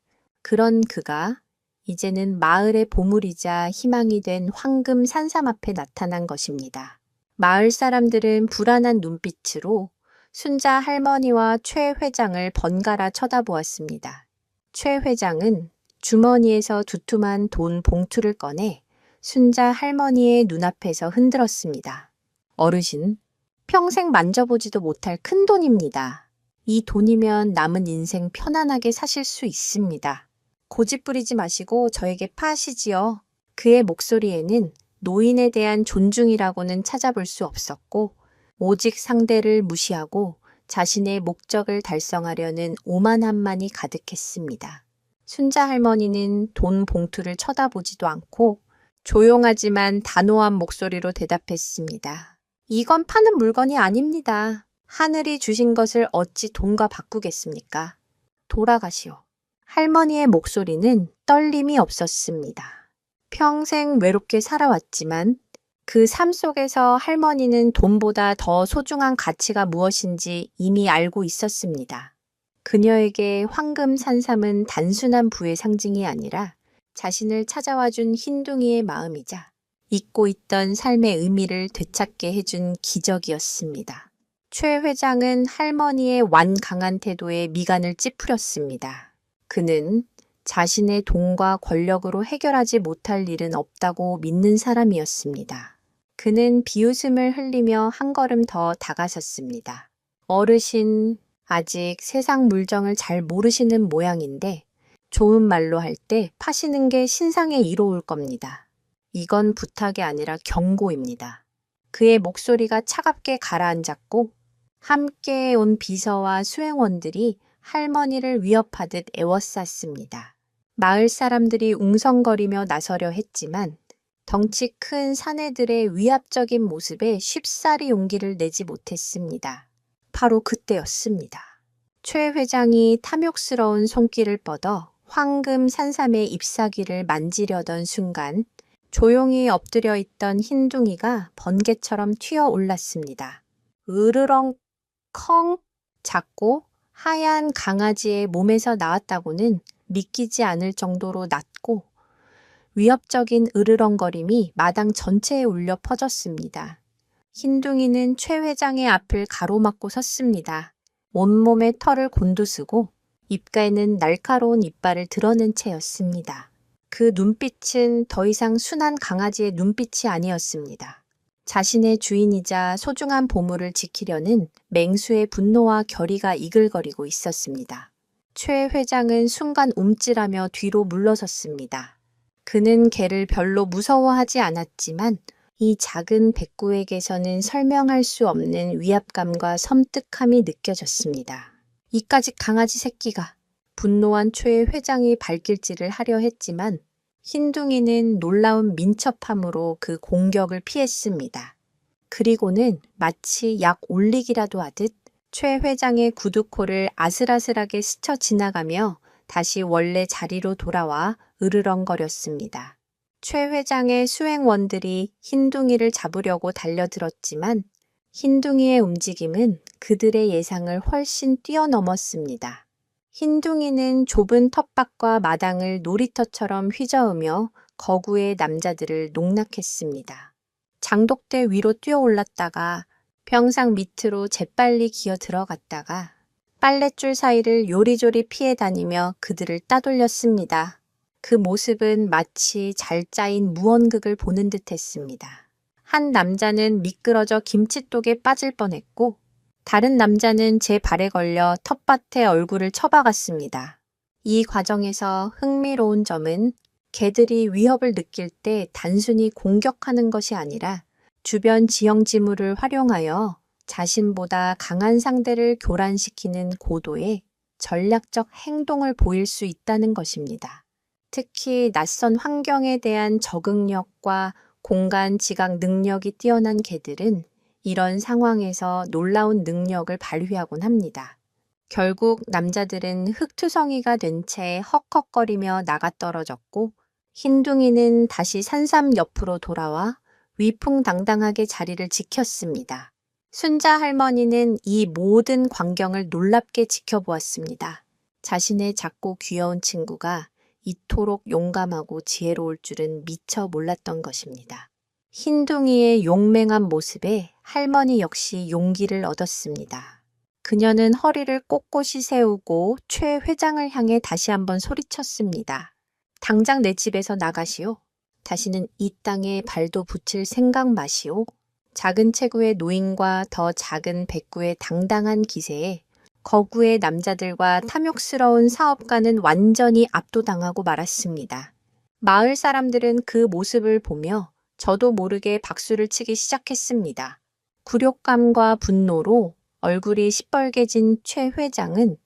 그런 그가 이제는 마을의 보물이자 희망이 된 황금 산삼 앞에 나타난 것입니다. 마을 사람들은 불안한 눈빛으로 순자 할머니와 최 회장을 번갈아 쳐다보았습니다. 최 회장은 주머니에서 두툼한 돈 봉투를 꺼내 순자 할머니의 눈앞에서 흔들었습니다. 어르신, 평생 만져보지도 못할 큰 돈입니다. 이 돈이면 남은 인생 편안하게 사실 수 있습니다. 고집 부리지 마시고 저에게 파시지요. 그의 목소리에는 노인에 대한 존중이라고는 찾아볼 수 없었고 오직 상대를 무시하고 자신의 목적을 달성하려는 오만함만이 가득했습니다. 순자 할머니는 돈 봉투를 쳐다보지도 않고 조용하지만 단호한 목소리로 대답했습니다. 이건 파는 물건이 아닙니다. 하늘이 주신 것을 어찌 돈과 바꾸겠습니까? 돌아가시오. 할머니의 목소리는 떨림이 없었습니다. 평생 외롭게 살아왔지만 그 삶 속에서 할머니는 돈보다 더 소중한 가치가 무엇인지 이미 알고 있었습니다. 그녀에게 황금 산삼은 단순한 부의 상징이 아니라 자신을 찾아와준 흰둥이의 마음이자 잊고 있던 삶의 의미를 되찾게 해준 기적이었습니다. 최 회장은 할머니의 완강한 태도에 미간을 찌푸렸습니다. 그는 자신의 돈과 권력으로 해결하지 못할 일은 없다고 믿는 사람이었습니다. 그는 비웃음을 흘리며 한 걸음 더 다가섰습니다. 어르신, 아직 세상 물정을 잘 모르시는 모양인데 좋은 말로 할 때 파시는 게 신상에 이로울 겁니다. 이건 부탁이 아니라 경고입니다. 그의 목소리가 차갑게 가라앉았고 함께 온 비서와 수행원들이 할머니를 위협하듯 애워쌌습니다. 마을 사람들이 웅성거리며 나서려 했지만 덩치 큰 사내들의 위압적인 모습에 쉽사리 용기를 내지 못했습니다. 바로 그때였습니다. 최 회장이 탐욕스러운 손길을 뻗어 황금 산삼의 잎사귀를 만지려던 순간 조용히 엎드려 있던 흰둥이가 번개처럼 튀어 올랐습니다. 으르렁 컹 작고 하얀 강아지의 몸에서 나왔다고는 믿기지 않을 정도로 낮고 위협적인 으르렁거림이 마당 전체에 울려 퍼졌습니다. 흰둥이는 최 회장의 앞을 가로막고 섰습니다. 온몸에 털을 곤두쓰고 입가에는 날카로운 이빨을 드러낸 채였습니다. 그 눈빛은 더 이상 순한 강아지의 눈빛이 아니었습니다. 자신의 주인이자 소중한 보물을 지키려는 맹수의 분노와 결의가 이글거리고 있었습니다. 최 회장은 순간 움찔하며 뒤로 물러섰습니다. 그는 개를 별로 무서워하지 않았지만 이 작은 백구에게서는 설명할 수 없는 위압감과 섬뜩함이 느껴졌습니다. 이까짓 강아지 새끼가. 분노한 최 회장이 발길질을 하려 했지만 흰둥이는 놀라운 민첩함으로 그 공격을 피했습니다. 그리고는 마치 약 올리기라도 하듯 최 회장의 구두코를 아슬아슬하게 스쳐 지나가며 다시 원래 자리로 돌아와 으르렁거렸습니다. 최 회장의 수행원들이 흰둥이를 잡으려고 달려들었지만 흰둥이의 움직임은 그들의 예상을 훨씬 뛰어넘었습니다. 흰둥이는 좁은 텃밭과 마당을 놀이터처럼 휘저으며 거구의 남자들을 농락했습니다. 장독대 위로 뛰어올랐다가 병상 밑으로 재빨리 기어 들어갔다가 빨랫줄 사이를 요리조리 피해 다니며 그들을 따돌렸습니다. 그 모습은 마치 잘 짜인 무언극을 보는 듯 했습니다. 한 남자는 미끄러져 김칫독에 빠질 뻔했고 다른 남자는 제 발에 걸려 텃밭에 얼굴을 처박았습니다. 이 과정에서 흥미로운 점은 개들이 위협을 느낄 때 단순히 공격하는 것이 아니라 주변 지형지물을 활용하여 자신보다 강한 상대를 교란시키는 고도의 전략적 행동을 보일 수 있다는 것입니다. 특히 낯선 환경에 대한 적응력과 공간 지각 능력이 뛰어난 개들은 이런 상황에서 놀라운 능력을 발휘하곤 합니다. 결국 남자들은 흙투성이가 된 채 헉헉거리며 나가떨어졌고 흰둥이는 다시 산삼 옆으로 돌아와 위풍당당하게 자리를 지켰습니다. 순자 할머니는 이 모든 광경을 놀랍게 지켜보았습니다. 자신의 작고 귀여운 친구가 이토록 용감하고 지혜로울 줄은 미처 몰랐던 것입니다. 흰둥이의 용맹한 모습에 할머니 역시 용기를 얻었습니다. 그녀는 허리를 꼿꼿이 세우고 최 회장을 향해 다시 한번 소리쳤습니다. 당장 내 집에서 나가시오. 다시는 이 땅에 발도 붙일 생각 마시오. 작은 체구의 노인과 더 작은 백구의 당당한 기세에 거구의 남자들과 탐욕스러운 사업가는 완전히 압도당하고 말았습니다. 마을 사람들은 그 모습을 보며 저도 모르게 박수를 치기 시작했습니다. 굴욕감과 분노로 얼굴이 시뻘개진 최 회장은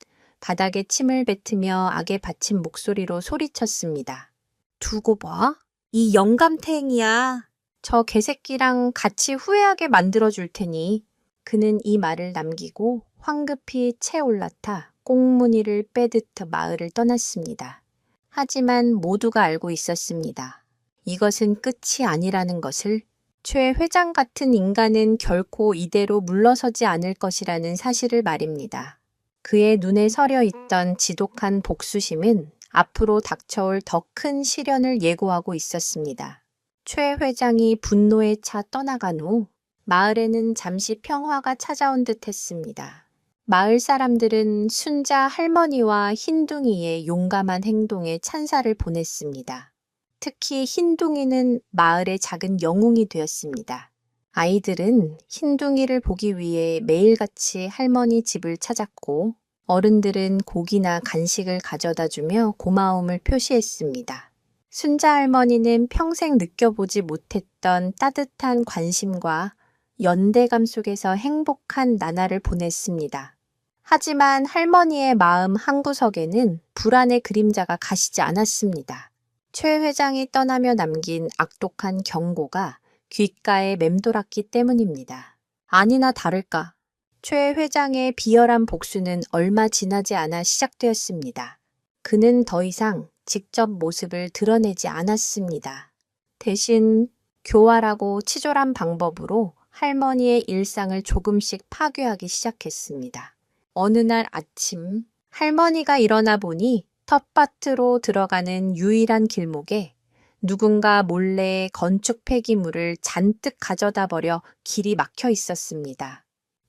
바닥에 침을 뱉으며 악에 받친 목소리로 소리쳤습니다. 두고 봐. 이 영감탱이야. 저 개새끼랑 같이 후회하게 만들어줄 테니. 그는 이 말을 남기고 황급히 채 올라타 꽁무니를 빼듯 마을을 떠났습니다. 하지만 모두가 알고 있었습니다. 이것은 끝이 아니라는 것을. 최 회장 같은 인간은 결코 이대로 물러서지 않을 것이라는 사실을 말입니다. 그의 눈에 서려 있던 지독한 복수심은 앞으로 닥쳐올 더 큰 시련을 예고하고 있었습니다. 최 회장이 분노에 차 떠나간 후 마을에는 잠시 평화가 찾아온 듯 했습니다. 마을 사람들은 순자 할머니와 흰둥이의 용감한 행동에 찬사를 보냈습니다. 특히 흰둥이는 마을의 작은 영웅이 되었습니다. 아이들은 흰둥이를 보기 위해 매일같이 할머니 집을 찾았고 어른들은 고기나 간식을 가져다 주며 고마움을 표시했습니다. 순자 할머니는 평생 느껴보지 못했던 따뜻한 관심과 연대감 속에서 행복한 나날을 보냈습니다. 하지만 할머니의 마음 한구석에는 불안의 그림자가 가시지 않았습니다. 최 회장이 떠나며 남긴 악독한 경고가 귓가에 맴돌았기 때문입니다. 아니나 다를까 최 회장의 비열한 복수는 얼마 지나지 않아 시작되었습니다. 그는 더 이상 직접 모습을 드러내지 않았습니다. 대신 교활하고 치졸한 방법으로 할머니의 일상을 조금씩 파괴하기 시작했습니다. 어느 날 아침 할머니가 일어나 보니 텃밭으로 들어가는 유일한 길목에 누군가 몰래 건축 폐기물을 잔뜩 가져다 버려 길이 막혀 있었습니다.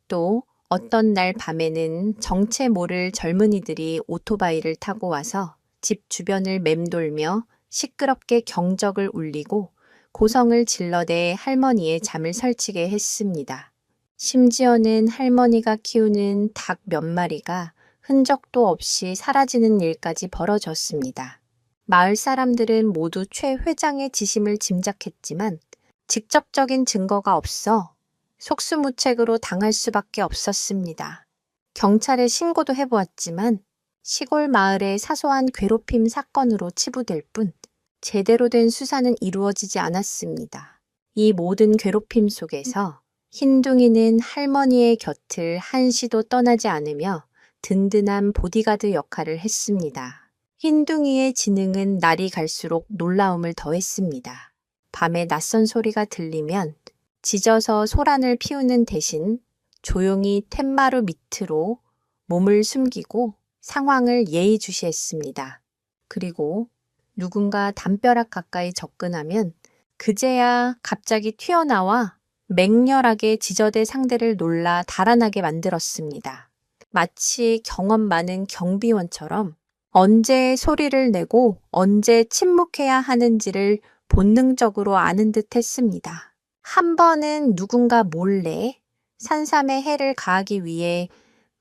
또 어떤 날 밤에는 정체 모를 젊은이들이 오토바이를 타고 와서 집 주변을 맴돌며 시끄럽게 경적을 울리고 고성을 질러대 할머니의 잠을 설치게 했습니다. 심지어는 할머니가 키우는 닭 몇 마리가 흔적도 없이 사라지는 일까지 벌어졌습니다. 마을 사람들은 모두 최 회장의 지심을 짐작했지만 직접적인 증거가 없어 속수무책으로 당할 수밖에 없었습니다. 경찰에 신고도 해보았지만 시골 마을의 사소한 괴롭힘 사건으로 치부될 뿐 제대로 된 수사는 이루어지지 않았습니다. 이 모든 괴롭힘 속에서 흰둥이는 할머니의 곁을 한시도 떠나지 않으며 든든한 보디가드 역할을 했습니다. 흰둥이의 지능은 날이 갈수록 놀라움을 더했습니다. 밤에 낯선 소리가 들리면 짖어서 소란을 피우는 대신 조용히 툇마루 밑으로 몸을 숨기고 상황을 예의주시했습니다. 그리고 누군가 담벼락 가까이 접근하면 그제야 갑자기 튀어나와 맹렬하게 짖어대 상대를 놀라 달아나게 만들었습니다. 마치 경험 많은 경비원처럼 언제 소리를 내고 언제 침묵해야 하는지를 본능적으로 아는 듯 했습니다. 한 번은 누군가 몰래 산삼에 해를 가하기 위해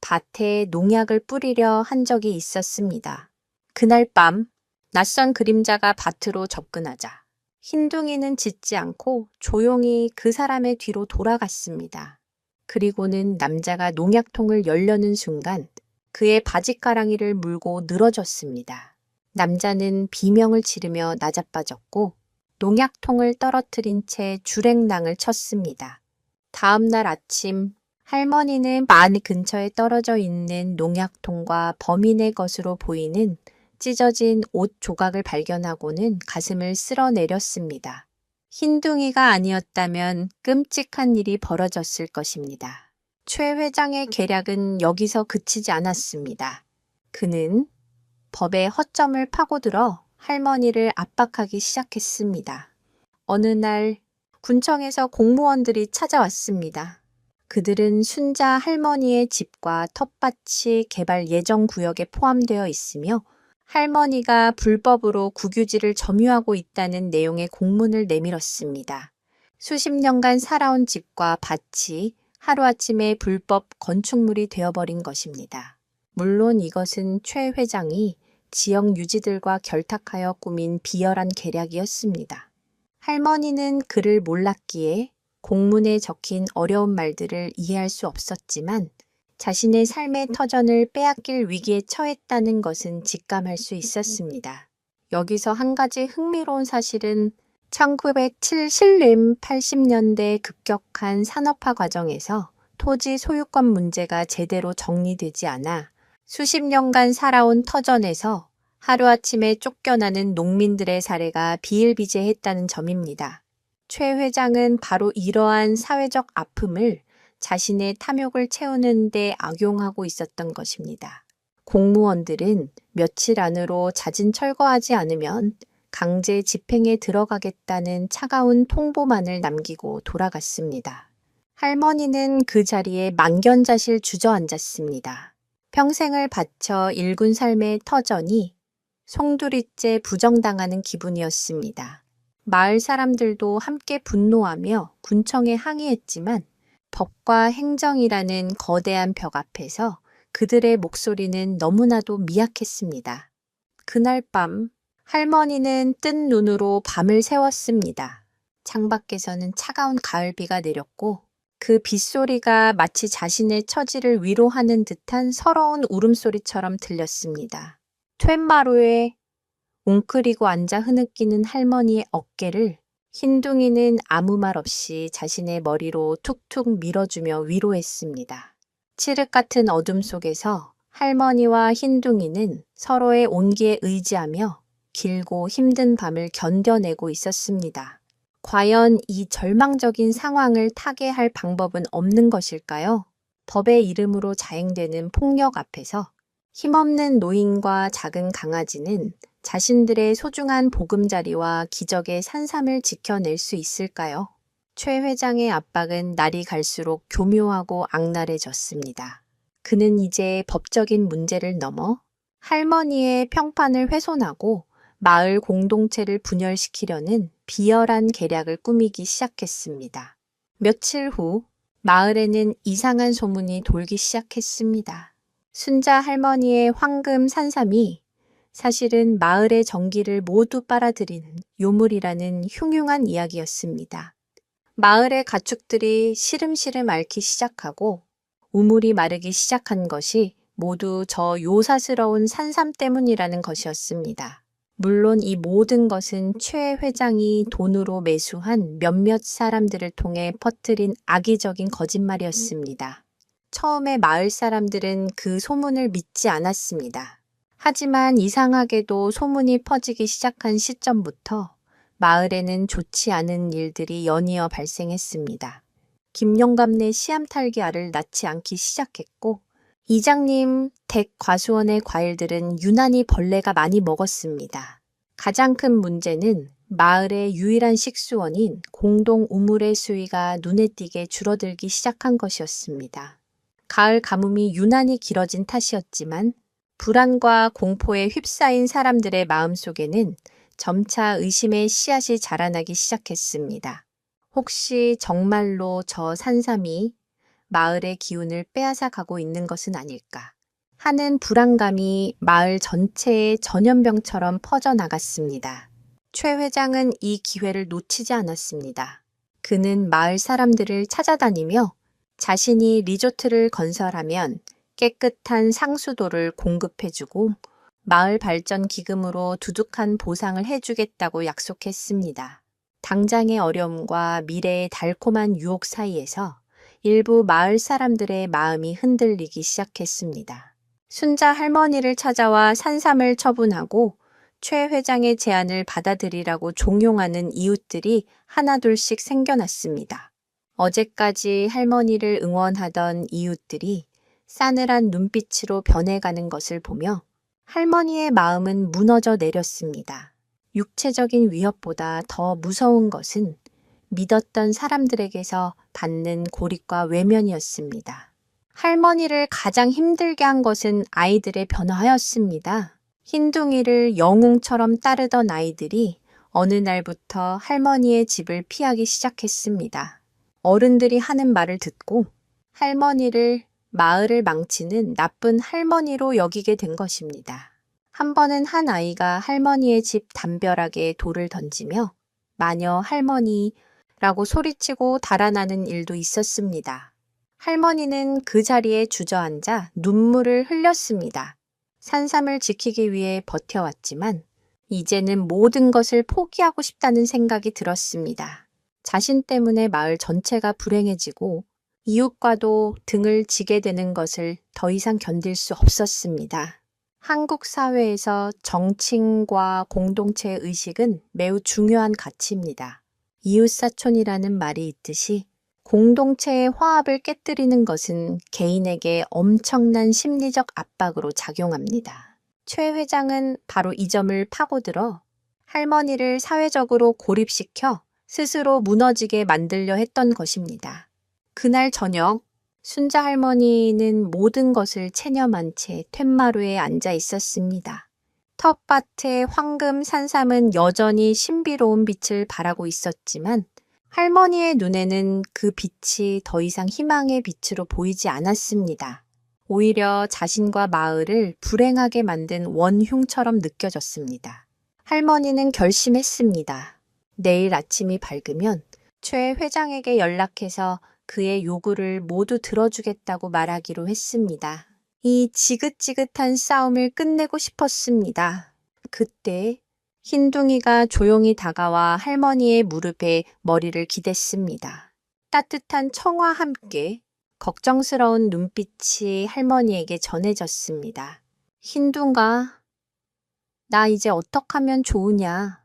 밭에 농약을 뿌리려 한 적이 있었습니다. 그날 밤 낯선 그림자가 밭으로 접근하자 흰둥이는 짖지 않고 조용히 그 사람의 뒤로 돌아갔습니다. 그리고는 남자가 농약통을 열려는 순간 그의 바짓가랑이를 물고 늘어졌습니다. 남자는 비명을 지르며 나자빠졌고 농약통을 떨어뜨린 채 주랭랑을 쳤습니다. 다음 날 아침 할머니는 반 근처에 떨어져 있는 농약통과 범인의 것으로 보이는 찢어진 옷 조각을 발견하고는 가슴을 쓸어내렸습니다. 흰둥이가 아니었다면 끔찍한 일이 벌어졌을 것입니다. 최 회장의 계략은 여기서 그치지 않았습니다. 그는 법의 허점을 파고들어 할머니를 압박하기 시작했습니다. 어느 날 군청에서 공무원들이 찾아왔습니다. 그들은 순자 할머니의 집과 텃밭이 개발 예정 구역에 포함되어 있으며 할머니가 불법으로 국유지를 점유하고 있다는 내용의 공문을 내밀었습니다. 수십 년간 살아온 집과 밭이 하루아침에 불법 건축물이 되어버린 것입니다. 물론 이것은 최 회장이 지역 유지들과 결탁하여 꾸민 비열한 계략이었습니다. 할머니는 그를 몰랐기에 공문에 적힌 어려운 말들을 이해할 수 없었지만 자신의 삶의 터전을 빼앗길 위기에 처했다는 것은 직감할 수 있었습니다. 여기서 한 가지 흥미로운 사실은 1970년, 80년대 급격한 산업화 과정에서 토지 소유권 문제가 제대로 정리되지 않아 수십 년간 살아온 터전에서 하루아침에 쫓겨나는 농민들의 사례가 비일비재했다는 점입니다. 최 회장은 바로 이러한 사회적 아픔을 자신의 탐욕을 채우는 데 악용하고 있었던 것입니다. 공무원들은 며칠 안으로 자진 철거하지 않으면 강제 집행에 들어가겠다는 차가운 통보만을 남기고 돌아갔습니다. 할머니는 그 자리에 만견자실 주저앉았습니다. 평생을 바쳐 일군 삶의 터전이 송두리째 부정당하는 기분이었습니다. 마을 사람들도 함께 분노하며 군청에 항의했지만 법과 행정이라는 거대한 벽 앞에서 그들의 목소리는 너무나도 미약했습니다. 그날 밤 할머니는 뜬 눈으로 밤을 새웠습니다. 창밖에서는 차가운 가을비가 내렸고 그 빗소리가 마치 자신의 처지를 위로하는 듯한 서러운 울음소리처럼 들렸습니다. 툇마루에 웅크리고 앉아 흐느끼는 할머니의 어깨를 흰둥이는 아무 말 없이 자신의 머리로 툭툭 밀어주며 위로했습니다. 칠흑 같은 어둠 속에서 할머니와 흰둥이는 서로의 온기에 의지하며 길고 힘든 밤을 견뎌내고 있었습니다. 과연 이 절망적인 상황을 타개할 방법은 없는 것일까요? 법의 이름으로 자행되는 폭력 앞에서 힘없는 노인과 작은 강아지는 자신들의 소중한 보금자리와 기적의 산삼을 지켜낼 수 있을까요? 최 회장의 압박은 날이 갈수록 교묘하고 악랄해졌습니다. 그는 이제 법적인 문제를 넘어 할머니의 평판을 훼손하고 마을 공동체를 분열시키려는 비열한 계략을 꾸미기 시작했습니다. 며칠 후 마을에는 이상한 소문이 돌기 시작했습니다. 순자 할머니의 황금 산삼이 사실은 마을의 전기를 모두 빨아들이는 요물이라는 흉흉한 이야기였습니다. 마을의 가축들이 시름시름 앓기 시작하고 우물이 마르기 시작한 것이 모두 저 요사스러운 산삼 때문이라는 것이었습니다. 물론 이 모든 것은 최 회장이 돈으로 매수한 몇몇 사람들을 통해 퍼뜨린 악의적인 거짓말이었습니다. 처음에 마을 사람들은 그 소문을 믿지 않았습니다. 하지만 이상하게도 소문이 퍼지기 시작한 시점부터 마을에는 좋지 않은 일들이 연이어 발생했습니다. 김영감네 씨암탉이 알을 낳지 않기 시작했고 이장님 댁 과수원의 과일들은 유난히 벌레가 많이 먹었습니다. 가장 큰 문제는 마을의 유일한 식수원인 공동 우물의 수위가 눈에 띄게 줄어들기 시작한 것이었습니다. 가을 가뭄이 유난히 길어진 탓이었지만 불안과 공포에 휩싸인 사람들의 마음속에는 점차 의심의 씨앗이 자라나기 시작했습니다. 혹시 정말로 저 산삼이 마을의 기운을 빼앗아 가고 있는 것은 아닐까 하는 불안감이 마을 전체에 전염병처럼 퍼져나갔습니다. 최 회장은 이 기회를 놓치지 않았습니다. 그는 마을 사람들을 찾아다니며 자신이 리조트를 건설하면 깨끗한 상수도를 공급해주고 마을 발전 기금으로 두둑한 보상을 해주겠다고 약속했습니다. 당장의 어려움과 미래의 달콤한 유혹 사이에서 일부 마을 사람들의 마음이 흔들리기 시작했습니다. 순자 할머니를 찾아와 산삼을 처분하고 최 회장의 제안을 받아들이라고 종용하는 이웃들이 하나둘씩 생겨났습니다. 어제까지 할머니를 응원하던 이웃들이 싸늘한 눈빛으로 변해가는 것을 보며 할머니의 마음은 무너져 내렸습니다. 육체적인 위협보다 더 무서운 것은 믿었던 사람들에게서 받는 고립과 외면이었습니다. 할머니를 가장 힘들게 한 것은 아이들의 변화였습니다. 흰둥이를 영웅처럼 따르던 아이들이 어느 날부터 할머니의 집을 피하기 시작했습니다. 어른들이 하는 말을 듣고 할머니를 마을을 망치는 나쁜 할머니로 여기게 된 것입니다. 한 번은 한 아이가 할머니의 집 담벼락에 돌을 던지며 마녀 할머니라고 소리치고 달아나는 일도 있었습니다. 할머니는 그 자리에 주저앉아 눈물을 흘렸습니다. 산삼을 지키기 위해 버텨왔지만 이제는 모든 것을 포기하고 싶다는 생각이 들었습니다. 자신 때문에 마을 전체가 불행해지고 이웃과도 등을 지게 되는 것을 더 이상 견딜 수 없었습니다. 한국 사회에서 정칭과 공동체 의식은 매우 중요한 가치입니다. 이웃사촌이라는 말이 있듯이 공동체의 화합을 깨뜨리는 것은 개인에게 엄청난 심리적 압박으로 작용합니다. 최 회장은 바로 이 점을 파고들어 할머니를 사회적으로 고립시켜 스스로 무너지게 만들려 했던 것입니다. 그날 저녁 순자 할머니는 모든 것을 체념한 채 툇마루에 앉아 있었습니다. 텃밭의 황금 산삼은 여전히 신비로운 빛을 발하고 있었지만 할머니의 눈에는 그 빛이 더 이상 희망의 빛으로 보이지 않았습니다. 오히려 자신과 마을을 불행하게 만든 원흉처럼 느껴졌습니다. 할머니는 결심했습니다. 내일 아침이 밝으면 최 회장에게 연락해서 그의 요구를 모두 들어주겠다고 말하기로 했습니다. 이 지긋지긋한 싸움을 끝내고 싶었습니다. 그때 흰둥이가 조용히 다가와 할머니의 무릎에 머리를 기댔습니다. 따뜻한 청과 함께 걱정스러운 눈빛이 할머니에게 전해졌습니다. 흰둥아, 나 이제 어떡하면 좋으냐?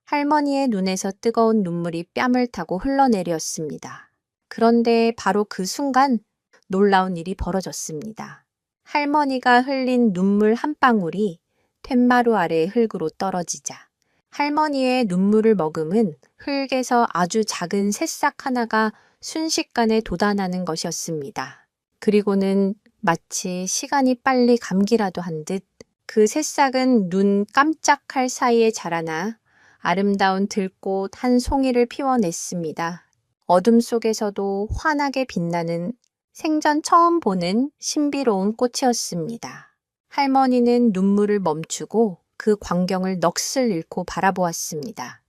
할머니의 눈에서 뜨거운 눈물이 뺨을 타고 흘러내렸습니다. 그런데 바로 그 순간 놀라운 일이 벌어졌습니다. 할머니가 흘린 눈물 한 방울이 툇마루 아래 흙으로 떨어지자 할머니의 눈물을 머금은 흙에서 아주 작은 새싹 하나가 순식간에 돋아나는 것이었습니다. 그리고는 마치 시간이 빨리 감기라도 한 듯 그 새싹은 눈 깜짝할 사이에 자라나 아름다운 들꽃 한 송이를 피워냈습니다. 어둠 속에서도 환하게 빛나는 생전 처음 보는 신비로운 꽃이었습니다. 할머니는 눈물을 멈추고 그 광경을 넋을 잃고 바라보았습니다.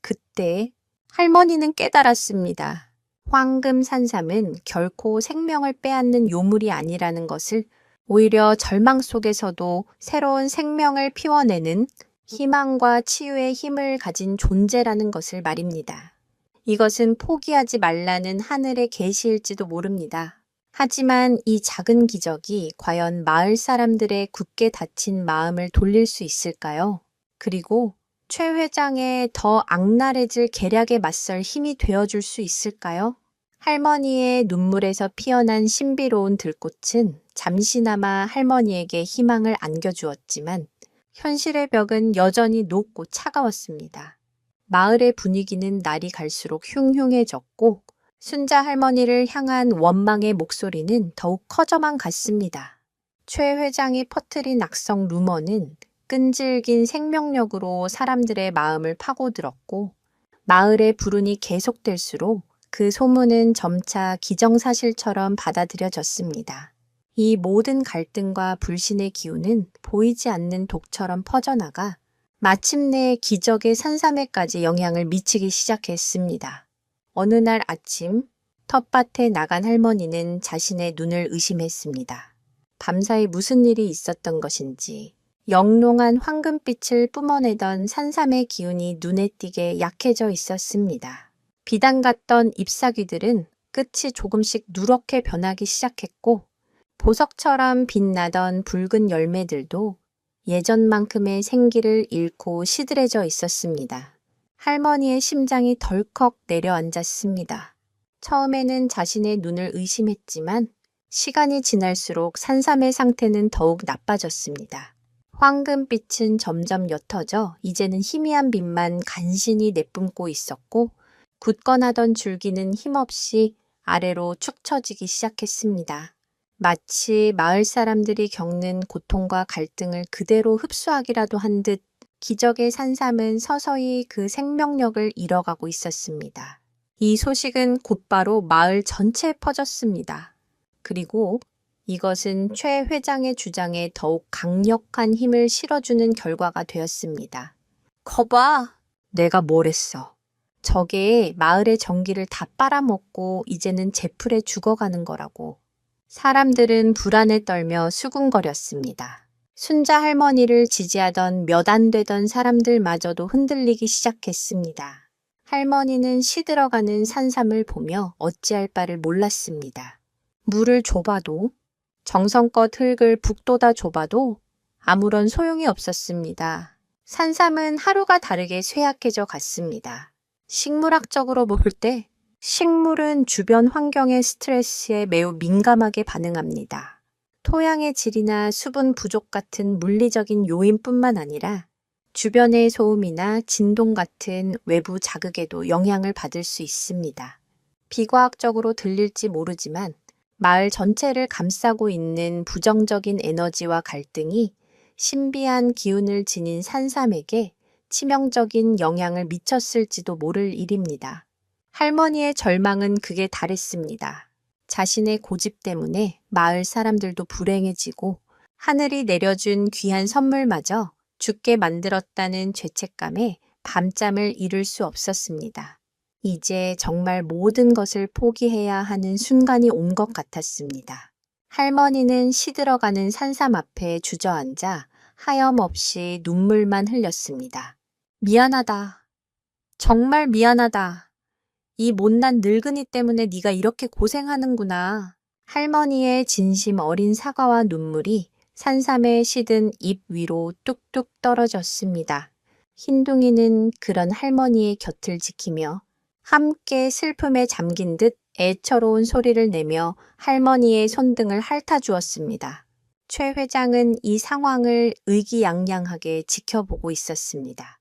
그때 할머니는 깨달았습니다. 황금 산삼은 결코 생명을 빼앗는 요물이 아니라는 것을, 오히려 절망 속에서도 새로운 생명을 피워내는 희망과 치유의 힘을 가진 존재라는 것을 말입니다. 이것은 포기하지 말라는 하늘의 계시일지도 모릅니다. 하지만 이 작은 기적이 과연 마을 사람들의 굳게 닫힌 마음을 돌릴 수 있을까요? 그리고 최 회장의 더 악랄해질 계략에 맞설 힘이 되어줄 수 있을까요? 할머니의 눈물에서 피어난 신비로운 들꽃은 잠시나마 할머니에게 희망을 안겨주었지만 현실의 벽은 여전히 높고 차가웠습니다. 마을의 분위기는 날이 갈수록 흉흉해졌고 순자 할머니를 향한 원망의 목소리는 더욱 커져만 갔습니다. 최 회장이 퍼뜨린 악성 루머는 끈질긴 생명력으로 사람들의 마음을 파고들었고 마을의 불운이 계속될수록 그 소문은 점차 기정사실처럼 받아들여졌습니다. 이 모든 갈등과 불신의 기운은 보이지 않는 독처럼 퍼져나가 마침내 기적의 산삼에까지 영향을 미치기 시작했습니다. 어느 날 아침 텃밭에 나간 할머니는 자신의 눈을 의심했습니다. 밤사이 무슨 일이 있었던 것인지 영롱한 황금빛을 뿜어내던 산삼의 기운이 눈에 띄게 약해져 있었습니다. 비단 같던 잎사귀들은 끝이 조금씩 누렇게 변하기 시작했고 보석처럼 빛나던 붉은 열매들도 예전만큼의 생기를 잃고 시들해져 있었습니다. 할머니의 심장이 덜컥 내려앉았습니다. 처음에는 자신의 눈을 의심했지만 시간이 지날수록 산삼의 상태는 더욱 나빠졌습니다. 황금빛은 점점 옅어져 이제는 희미한 빛만 간신히 내뿜고 있었고 굳건하던 줄기는 힘없이 아래로 축 처지기 시작했습니다. 마치 마을 사람들이 겪는 고통과 갈등을 그대로 흡수하기라도 한 듯 기적의 산삼은 서서히 그 생명력을 잃어가고 있었습니다. 이 소식은 곧바로 마을 전체에 퍼졌습니다. 그리고 이것은 최 회장의 주장에 더욱 강력한 힘을 실어주는 결과가 되었습니다. 거봐! 내가 뭘 했어? 저게 마을의 전기를 다 빨아먹고 이제는 제풀에 죽어가는 거라고. 사람들은 불안에 떨며 수군거렸습니다. 순자 할머니를 지지하던 몇 안 되던 사람들마저도 흔들리기 시작했습니다. 할머니는 시들어가는 산삼을 보며 어찌할 바를 몰랐습니다. 물을 줘봐도 정성껏 흙을 북돋아 줘봐도 아무런 소용이 없었습니다. 산삼은 하루가 다르게 쇠약해져 갔습니다. 식물학적으로 볼 때 식물은 주변 환경의 스트레스에 매우 민감하게 반응합니다. 토양의 질이나 수분 부족 같은 물리적인 요인뿐만 아니라 주변의 소음이나 진동 같은 외부 자극에도 영향을 받을 수 있습니다. 비과학적으로 들릴지 모르지만 마을 전체를 감싸고 있는 부정적인 에너지와 갈등이 신비한 기운을 지닌 산삼에게 치명적인 영향을 미쳤을지도 모를 일입니다. 할머니의 절망은 극에 달했습니다. 자신의 고집 때문에 마을 사람들도 불행해지고 하늘이 내려준 귀한 선물마저 죽게 만들었다는 죄책감에 밤잠을 이룰 수 없었습니다. 이제 정말 모든 것을 포기해야 하는 순간이 온 것 같았습니다. 할머니는 시들어가는 산삼 앞에 주저앉아 하염없이 눈물만 흘렸습니다. 미안하다. 정말 미안하다. 이 못난 늙은이 때문에 네가 이렇게 고생하는구나. 할머니의 진심 어린 사과와 눈물이 산삼에 시든 잎 위로 뚝뚝 떨어졌습니다. 흰둥이는 그런 할머니의 곁을 지키며 함께 슬픔에 잠긴 듯 애처로운 소리를 내며 할머니의 손등을 핥아주었습니다. 최 회장은 이 상황을 의기양양하게 지켜보고 있었습니다.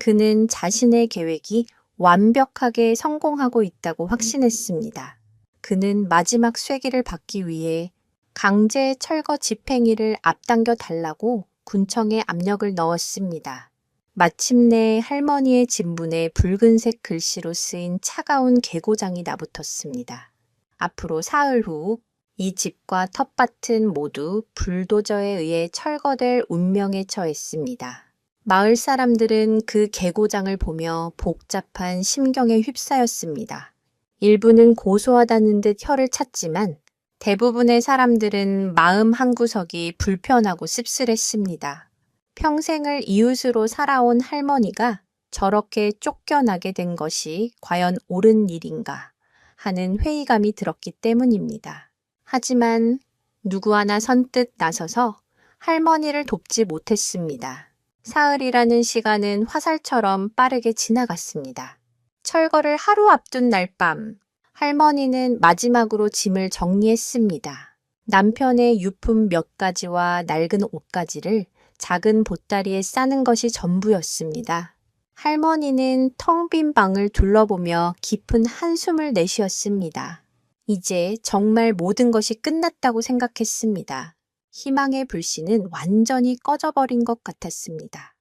그는 자신의 계획이 완벽하게 성공하고 있다고 확신했습니다. 그는 마지막 쐐기를 받기 위해 강제 철거 집행일을 앞당겨 달라고 군청에 압력을 넣었습니다. 마침내 할머니의 집문에 붉은색 글씨로 쓰인 차가운 계고장이 나붙었습니다. 앞으로 사흘 후 이 집과 텃밭은 모두 불도저에 의해 철거될 운명에 처했습니다. 마을 사람들은 그 계고장을 보며 복잡한 심경에 휩싸였습니다. 일부는 고소하다는 듯 혀를 찼지만 대부분의 사람들은 마음 한구석이 불편하고 씁쓸했습니다. 평생을 이웃으로 살아온 할머니가 저렇게 쫓겨나게 된 것이 과연 옳은 일인가 하는 회의감이 들었기 때문입니다. 하지만 누구 하나 선뜻 나서서 할머니를 돕지 못했습니다. 사흘이라는 시간은 화살처럼 빠르게 지나갔습니다. 철거를 하루 앞둔 날 밤, 할머니는 마지막으로 짐을 정리했습니다. 남편의 유품 몇 가지와 낡은 옷가지를 작은 보따리에 싸는 것이 전부였습니다. 할머니는 텅 빈 방을 둘러보며 깊은 한숨을 내쉬었습니다. 이제 정말 모든 것이 끝났다고 생각했습니다. 희망의 불씨는 완전히 꺼져버린 것 같았습니다.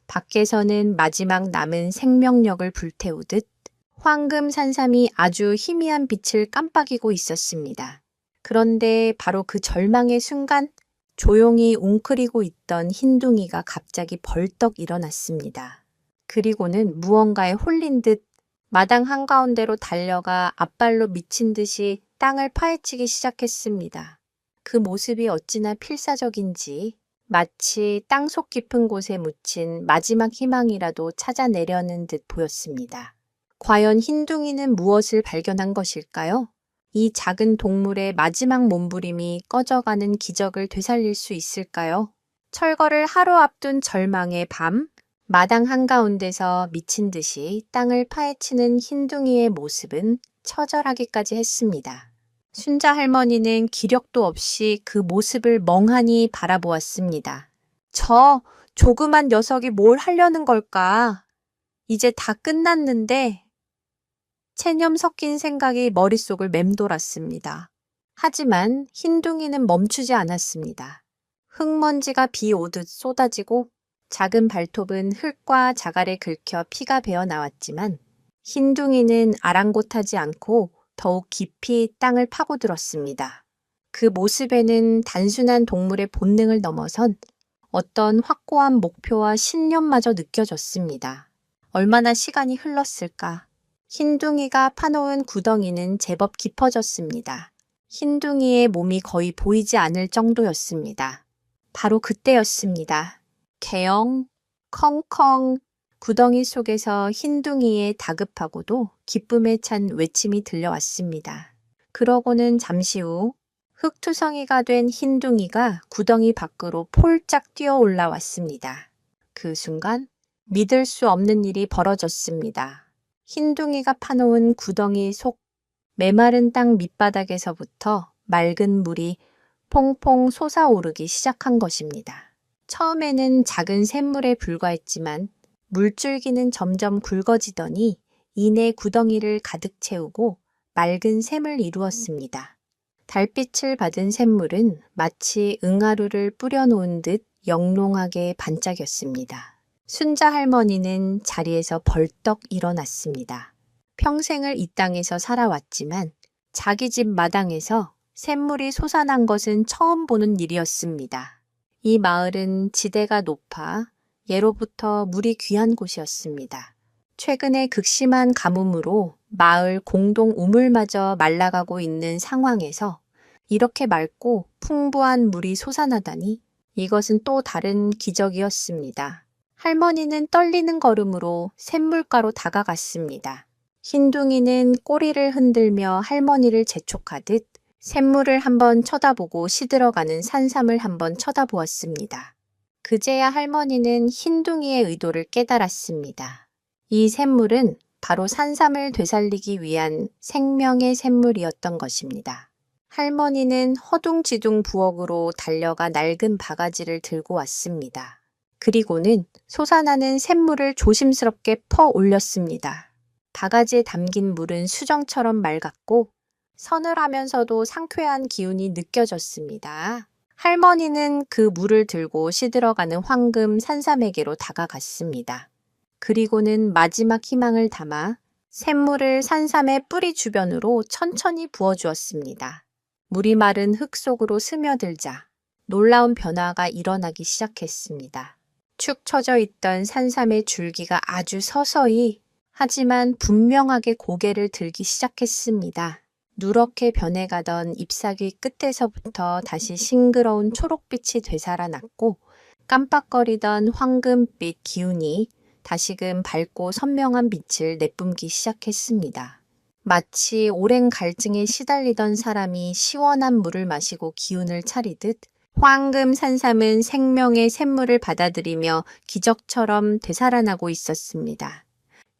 밖에서는 마지막 남은 생명력을 불태우듯 황금 산삼이 아주 희미한 빛을 깜빡이고 있었습니다. 그런데 바로 그 절망의 순간 조용히 웅크리고 있던 흰둥이가 갑자기 벌떡 일어났습니다. 그리고는 무언가에 홀린 듯 마당 한가운데로 달려가 앞발로 미친 듯이 땅을 파헤치기 시작했습니다. 그 모습이 어찌나 필사적인지 마치 땅속 깊은 곳에 묻힌 마지막 희망이라도 찾아내려는 듯 보였습니다. 과연 흰둥이는 무엇을 발견한 것일까요? 이 작은 동물의 마지막 몸부림이 꺼져가는 기적을 되살릴 수 있을까요? 철거를 하루 앞둔 절망의 밤, 마당 한가운데서 미친 듯이 땅을 파헤치는 흰둥이의 모습은 처절하기까지 했습니다. 순자 할머니는 기력도 없이 그 모습을 멍하니 바라보았습니다. 저 조그만 녀석이 뭘 하려는 걸까? 이제 다 끝났는데 체념 섞인 생각이 머릿속을 맴돌았습니다. 하지만 흰둥이는 멈추지 않았습니다. 흙먼지가 비 오듯 쏟아지고 작은 발톱은 흙과 자갈에 긁혀 피가 배어 나왔지만 흰둥이는 아랑곳하지 않고 더욱 깊이 땅을 파고들었습니다. 그 모습에는 단순한 동물의 본능을 넘어선 어떤 확고한 목표와 신념마저 느껴졌습니다. 얼마나 시간이 흘렀을까? 흰둥이가 파놓은 구덩이는 제법 깊어졌습니다. 흰둥이의 몸이 거의 보이지 않을 정도였습니다. 바로 그때였습니다. 개영, 컹컹, 구덩이 속에서 흰둥이의 다급하고도 기쁨에 찬 외침이 들려왔습니다. 그러고는 잠시 후 흙투성이가 된 흰둥이가 구덩이 밖으로 폴짝 뛰어 올라왔습니다. 그 순간 믿을 수 없는 일이 벌어졌습니다. 흰둥이가 파놓은 구덩이 속 메마른 땅 밑바닥에서부터 맑은 물이 퐁퐁 솟아오르기 시작한 것입니다. 처음에는 작은 샘물에 불과했지만 물줄기는 점점 굵어지더니 이내 구덩이를 가득 채우고 맑은 샘을 이루었습니다. 달빛을 받은 샘물은 마치 응아루를 뿌려놓은 듯 영롱하게 반짝였습니다. 순자 할머니는 자리에서 벌떡 일어났습니다. 평생을 이 땅에서 살아왔지만 자기 집 마당에서 샘물이 솟아난 것은 처음 보는 일이었습니다. 이 마을은 지대가 높아 예로부터 물이 귀한 곳이었습니다. 최근에 극심한 가뭄으로 마을 공동 우물마저 말라가고 있는 상황에서 이렇게 맑고 풍부한 물이 솟아나다니 이것은 또 다른 기적이었습니다. 할머니는 떨리는 걸음으로 샘물가로 다가갔습니다. 흰둥이는 꼬리를 흔들며 할머니를 재촉하듯 샘물을 한번 쳐다보고 시들어가는 산삼을 한번 쳐다보았습니다. 그제야 할머니는 흰둥이의 의도를 깨달았습니다. 이 샘물은 바로 산삼을 되살리기 위한 생명의 샘물이었던 것입니다. 할머니는 허둥지둥 부엌으로 달려가 낡은 바가지를 들고 왔습니다. 그리고는 솟아나는 샘물을 조심스럽게 퍼 올렸습니다. 바가지에 담긴 물은 수정처럼 맑았고 서늘하면서도 상쾌한 기운이 느껴졌습니다. 할머니는 그 물을 들고 시들어가는 황금 산삼에게로 다가갔습니다. 그리고는 마지막 희망을 담아 샘물을 산삼의 뿌리 주변으로 천천히 부어주었습니다. 물이 마른 흙 속으로 스며들자 놀라운 변화가 일어나기 시작했습니다. 축 처져 있던 산삼의 줄기가 아주 서서히 하지만 분명하게 고개를 들기 시작했습니다. 누렇게 변해가던 잎사귀 끝에서부터 다시 싱그러운 초록빛이 되살아났고 깜빡거리던 황금빛 기운이 다시금 밝고 선명한 빛을 내뿜기 시작했습니다. 마치 오랜 갈증에 시달리던 사람이 시원한 물을 마시고 기운을 차리듯 황금 산삼은 생명의 샘물을 받아들이며 기적처럼 되살아나고 있었습니다.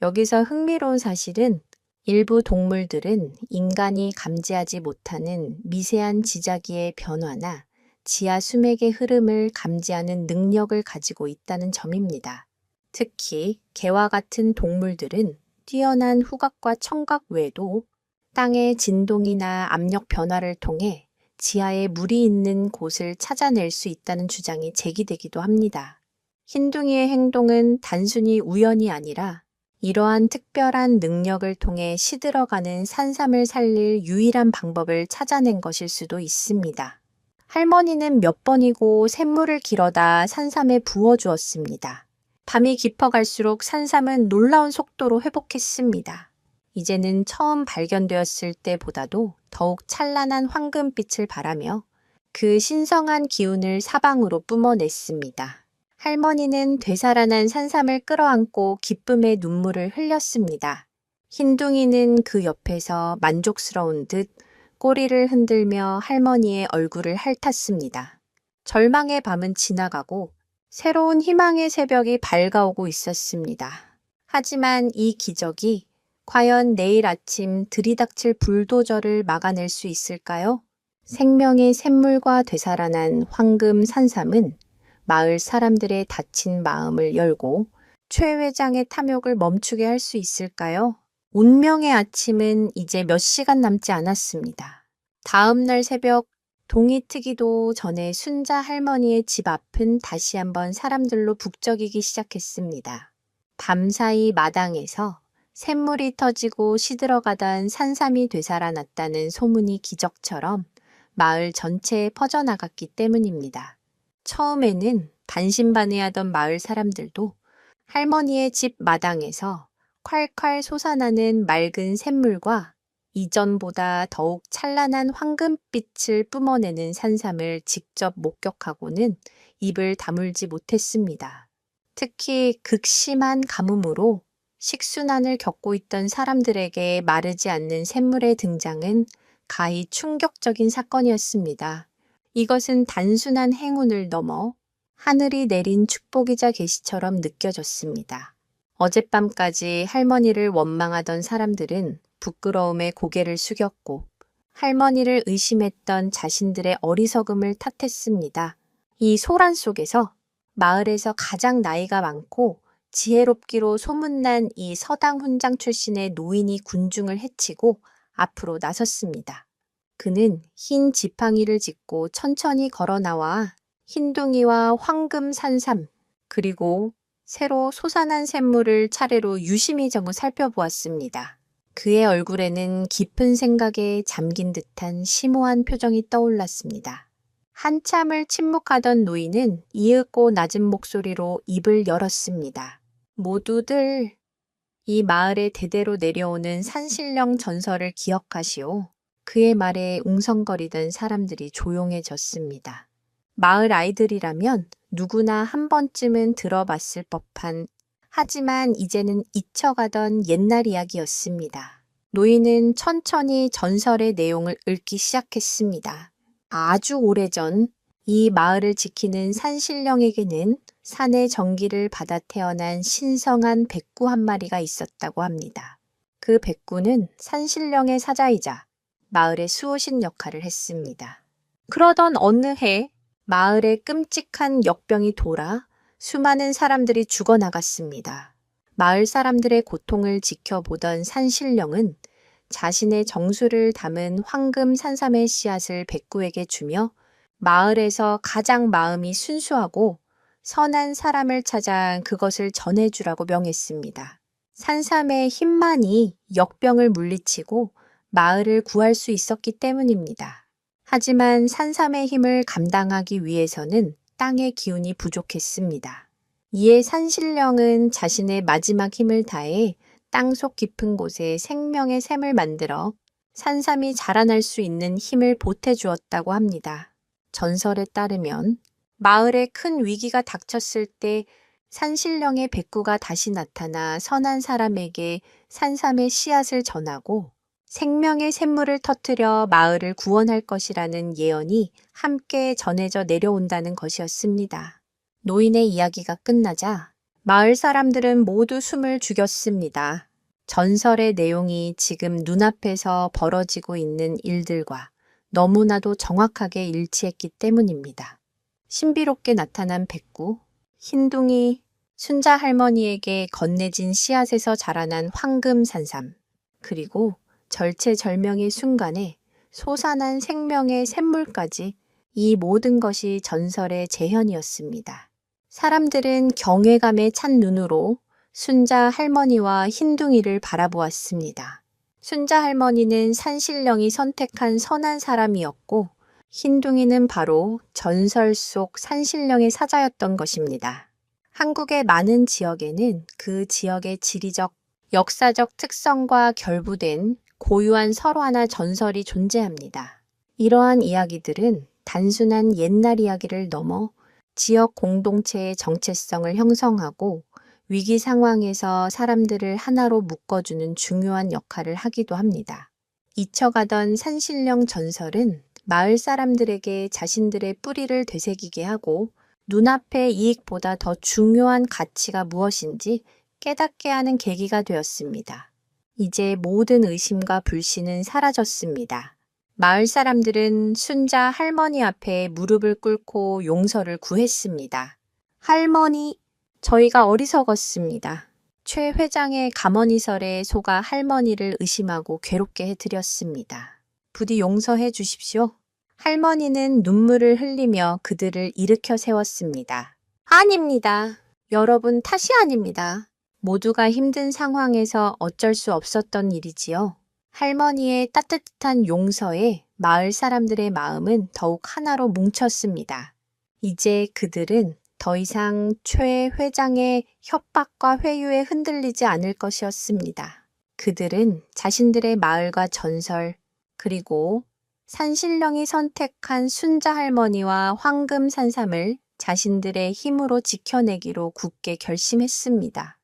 여기서 흥미로운 사실은 일부 동물들은 인간이 감지하지 못하는 미세한 지자기의 변화나 지하 수맥의 흐름을 감지하는 능력을 가지고 있다는 점입니다. 특히 개와 같은 동물들은 뛰어난 후각과 청각 외에도 땅의 진동이나 압력 변화를 통해 지하에 물이 있는 곳을 찾아낼 수 있다는 주장이 제기되기도 합니다. 흰둥이의 행동은 단순히 우연이 아니라 이러한 특별한 능력을 통해 시들어가는 산삼을 살릴 유일한 방법을 찾아낸 것일 수도 있습니다. 할머니는 몇 번이고 샘물을 길어다 산삼에 부어주었습니다. 밤이 깊어갈수록 산삼은 놀라운 속도로 회복했습니다. 이제는 처음 발견되었을 때보다도 더욱 찬란한 황금빛을 발하며 그 신성한 기운을 사방으로 뿜어냈습니다. 할머니는 되살아난 산삼을 끌어안고 기쁨의 눈물을 흘렸습니다. 흰둥이는 그 옆에서 만족스러운 듯 꼬리를 흔들며 할머니의 얼굴을 핥았습니다. 절망의 밤은 지나가고 새로운 희망의 새벽이 밝아오고 있었습니다. 하지만 이 기적이 과연 내일 아침 들이닥칠 불도저를 막아낼 수 있을까요? 생명의 샘물과 되살아난 황금 산삼은 마을 사람들의 다친 마음을 열고 최 회장의 탐욕을 멈추게 할 수 있을까요? 운명의 아침은 이제 몇 시간 남지 않았습니다. 다음 날 새벽 동이 트기도 전에 순자 할머니의 집 앞은 다시 한번 사람들로 북적이기 시작했습니다. 밤사이 마당에서 샘물이 터지고 시들어가던 산삼이 되살아났다는 소문이 기적처럼 마을 전체에 퍼져나갔기 때문입니다. 처음에는 반신반의하던 마을 사람들도 할머니의 집 마당에서 콸콸 솟아나는 맑은 샘물과 이전보다 더욱 찬란한 황금빛을 뿜어내는 산삼을 직접 목격하고는 입을 다물지 못했습니다. 특히 극심한 가뭄으로 식순환을 겪고 있던 사람들에게 마르지 않는 샘물의 등장은 가히 충격적인 사건이었습니다. 이것은 단순한 행운을 넘어 하늘이 내린 축복이자 계시처럼 느껴졌습니다. 어젯밤까지 할머니를 원망하던 사람들은 부끄러움에 고개를 숙였고 할머니를 의심했던 자신들의 어리석음을 탓했습니다. 이 소란 속에서 마을에서 가장 나이가 많고 지혜롭기로 소문난 이 서당 훈장 출신의 노인이 군중을 해치고 앞으로 나섰습니다. 그는 흰 지팡이를 짚고 천천히 걸어 나와 흰둥이와 황금 산삼 그리고 새로 솟아난 샘물을 차례로 유심히 저무 살펴보았습니다. 그의 얼굴에는 깊은 생각에 잠긴 듯한 심오한 표정이 떠올랐습니다. 한참을 침묵하던 노인은 이윽고 낮은 목소리로 입을 열었습니다. 모두들 이 마을에 대대로 내려오는 산신령 전설을 기억하시오. 그의 말에 웅성거리던 사람들이 조용해졌습니다. 마을 아이들이라면 누구나 한 번쯤은 들어봤을 법한 하지만 이제는 잊혀가던 옛날 이야기였습니다. 노인은 천천히 전설의 내용을 읊기 시작했습니다. 아주 오래전 이 마을을 지키는 산신령에게는 산의 전기를 받아 태어난 신성한 백구 한 마리가 있었다고 합니다. 그 백구는 산신령의 사자이자 마을의 수호신 역할을 했습니다. 그러던 어느 해 마을에 끔찍한 역병이 돌아 수많은 사람들이 죽어나갔습니다. 마을 사람들의 고통을 지켜보던 산신령은 자신의 정수를 담은 황금 산삼의 씨앗을 백구에게 주며 마을에서 가장 마음이 순수하고 선한 사람을 찾아 그것을 전해주라고 명했습니다. 산삼의 힘만이 역병을 물리치고 마을을 구할 수 있었기 때문입니다. 하지만 산삼의 힘을 감당하기 위해서는 땅의 기운이 부족했습니다. 이에 산신령은 자신의 마지막 힘을 다해 땅속 깊은 곳에 생명의 샘을 만들어 산삼이 자라날 수 있는 힘을 보태주었다고 합니다. 전설에 따르면 마을에 큰 위기가 닥쳤을 때 산신령의 백구가 다시 나타나 선한 사람에게 산삼의 씨앗을 전하고 생명의 샘물을 터뜨려 마을을 구원할 것이라는 예언이 함께 전해져 내려온다는 것이었습니다. 노인의 이야기가 끝나자 마을 사람들은 모두 숨을 죽였습니다. 전설의 내용이 지금 눈앞에서 벌어지고 있는 일들과 너무나도 정확하게 일치했기 때문입니다. 신비롭게 나타난 백구, 흰둥이, 순자 할머니에게 건네진 씨앗에서 자라난 황금 산삼, 그리고 절체절명의 순간에 솟아난 생명의 샘물까지 이 모든 것이 전설의 재현이었습니다. 사람들은 경외감에 찬 눈으로 순자 할머니와 흰둥이를 바라보았습니다. 순자 할머니는 산신령이 선택한 선한 사람이었고 흰둥이는 바로 전설 속 산신령의 사자였던 것입니다. 한국의 많은 지역에는 그 지역의 지리적, 역사적 특성과 결부된 고유한 설화나 전설이 존재합니다. 이러한 이야기들은 단순한 옛날 이야기를 넘어 지역 공동체의 정체성을 형성하고 위기 상황에서 사람들을 하나로 묶어주는 중요한 역할을 하기도 합니다. 잊혀가던 산신령 전설은 마을 사람들에게 자신들의 뿌리를 되새기게 하고 눈앞의 이익보다 더 중요한 가치가 무엇인지 깨닫게 하는 계기가 되었습니다. 이제 모든 의심과 불신은 사라졌습니다. 마을 사람들은 순자 할머니 앞에 무릎을 꿇고 용서를 구했습니다. 할머니, 저희가 어리석었습니다. 최 회장의 가머니설에 속아 할머니를 의심하고 괴롭게 해드렸습니다. 부디 용서해 주십시오. 할머니는 눈물을 흘리며 그들을 일으켜 세웠습니다. 아닙니다. 여러분 탓이 아닙니다. 모두가 힘든 상황에서 어쩔 수 없었던 일이지요. 할머니의 따뜻한 용서에 마을 사람들의 마음은 더욱 하나로 뭉쳤습니다. 이제 그들은 더 이상 최 회장의 협박과 회유에 흔들리지 않을 것이었습니다. 그들은 자신들의 마을과 전설, 그리고 산신령이 선택한 순자 할머니와 황금 산삼을 자신들의 힘으로 지켜내기로 굳게 결심했습니다.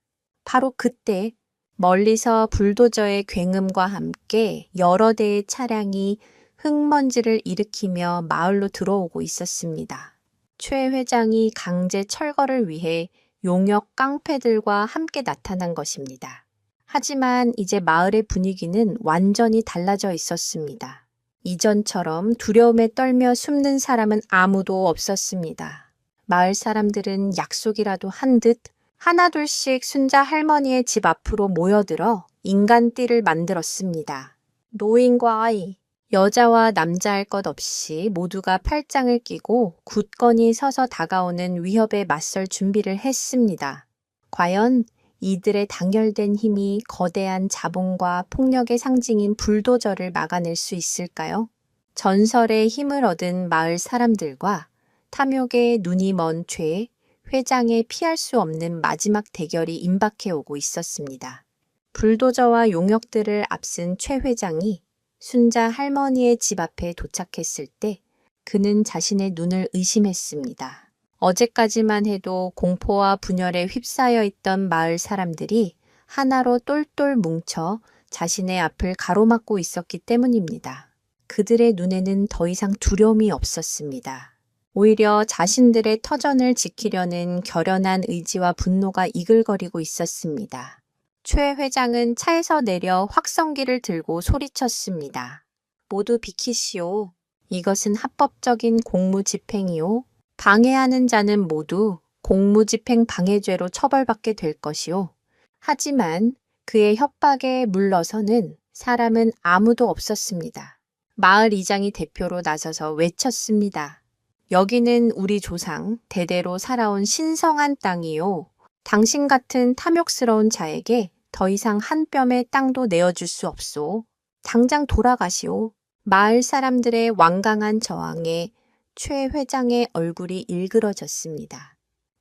바로 그때 멀리서 불도저의 굉음과 함께 여러 대의 차량이 흙먼지를 일으키며 마을로 들어오고 있었습니다. 최 회장이 강제 철거를 위해 용역 깡패들과 함께 나타난 것입니다. 하지만 이제 마을의 분위기는 완전히 달라져 있었습니다. 이전처럼 두려움에 떨며 숨는 사람은 아무도 없었습니다. 마을 사람들은 약속이라도 한 듯 하나둘씩 순자 할머니의 집 앞으로 모여들어 인간띠를 만들었습니다. 노인과 아이, 여자와 남자 할 것 없이 모두가 팔짱을 끼고 굳건히 서서 다가오는 위협에 맞설 준비를 했습니다. 과연 이들의 단결된 힘이 거대한 자본과 폭력의 상징인 불도저를 막아낼 수 있을까요? 전설의 힘을 얻은 마을 사람들과 탐욕에 눈이 먼 최 회장의 피할 수 없는 마지막 대결이 임박해 오고 있었습니다. 불도저와 용역들을 앞쓴 최 회장이 순자 할머니의 집 앞에 도착했을 때 그는 자신의 눈을 의심했습니다. 어제까지만 해도 공포와 분열에 휩싸여 있던 마을 사람들이 하나로 똘똘 뭉쳐 자신의 앞을 가로막고 있었기 때문입니다. 그들의 눈에는 더 이상 두려움이 없었습니다. 오히려 자신들의 터전을 지키려는 결연한 의지와 분노가 이글거리고 있었습니다. 최 회장은 차에서 내려 확성기를 들고 소리쳤습니다. 모두 비키시오. 이것은 합법적인 공무 집행이오. 방해하는 자는 모두 공무집행 방해죄로 처벌받게 될 것이요. 하지만 그의 협박에 물러서는 사람은 아무도 없었습니다. 마을 이장이 대표로 나서서 외쳤습니다. 여기는 우리 조상 대대로 살아온 신성한 땅이요. 당신 같은 탐욕스러운 자에게 더 이상 한 뼘의 땅도 내어줄 수 없소. 당장 돌아가시오. 마을 사람들의 완강한 저항에 최 회장의 얼굴이 일그러졌습니다.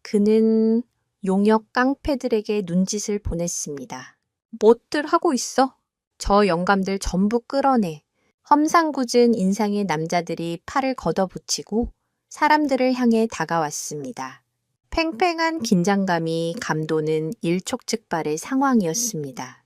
그는 용역 깡패들에게 눈짓을 보냈습니다. 뭐들 하고 있어? 저 영감들 전부 끌어내. 험상궂은 인상의 남자들이 팔을 걷어붙이고 사람들을 향해 다가왔습니다. 팽팽한 긴장감이 감도는 일촉즉발의 상황이었습니다.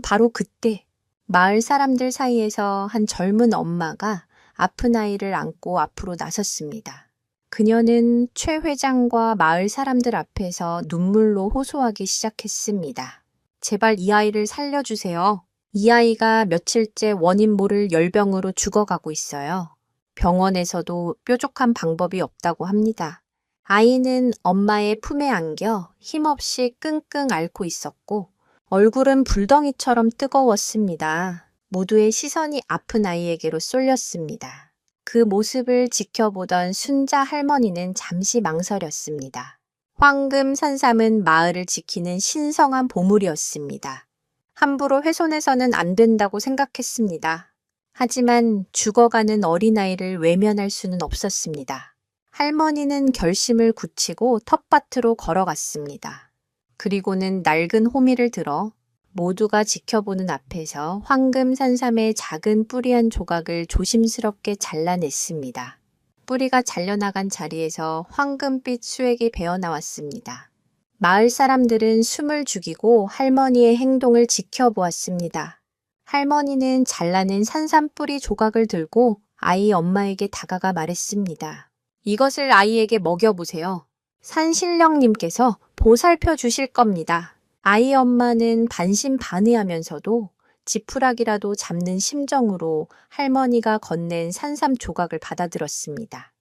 바로 그때 마을 사람들 사이에서 한 젊은 엄마가 아픈 아이를 안고 앞으로 나섰습니다. 그녀는 최 회장과 마을 사람들 앞에서 눈물로 호소하기 시작했습니다. 제발 이 아이를 살려주세요. 이 아이가 며칠째 원인 모를 열병으로 죽어가고 있어요. 병원에서도 뾰족한 방법이 없다고 합니다. 아이는 엄마의 품에 안겨 힘없이 끙끙 앓고 있었고 얼굴은 불덩이처럼 뜨거웠습니다. 모두의 시선이 아픈 아이에게로 쏠렸습니다. 그 모습을 지켜보던 순자 할머니는 잠시 망설였습니다. 황금 산삼은 마을을 지키는 신성한 보물이었습니다. 함부로 훼손해서는 안 된다고 생각했습니다. 하지만 죽어가는 어린아이를 외면할 수는 없었습니다. 할머니는 결심을 굳히고 텃밭으로 걸어갔습니다. 그리고는 낡은 호미를 들어 모두가 지켜보는 앞에서 황금 산삼의 작은 뿌리 한 조각을 조심스럽게 잘라냈습니다. 뿌리가 잘려나간 자리에서 황금빛 수액이 배어나왔습니다. 마을 사람들은 숨을 죽이고 할머니의 행동을 지켜보았습니다. 할머니는 잘라낸 산삼 뿌리 조각을 들고 아이 엄마에게 다가가 말했습니다. 이것을 아이에게 먹여보세요. 산신령님께서 보살펴 주실 겁니다. 아이 엄마는 반신반의하면서도 지푸라기라도 잡는 심정으로 할머니가 건넨 산삼 조각을 받아들었습니다.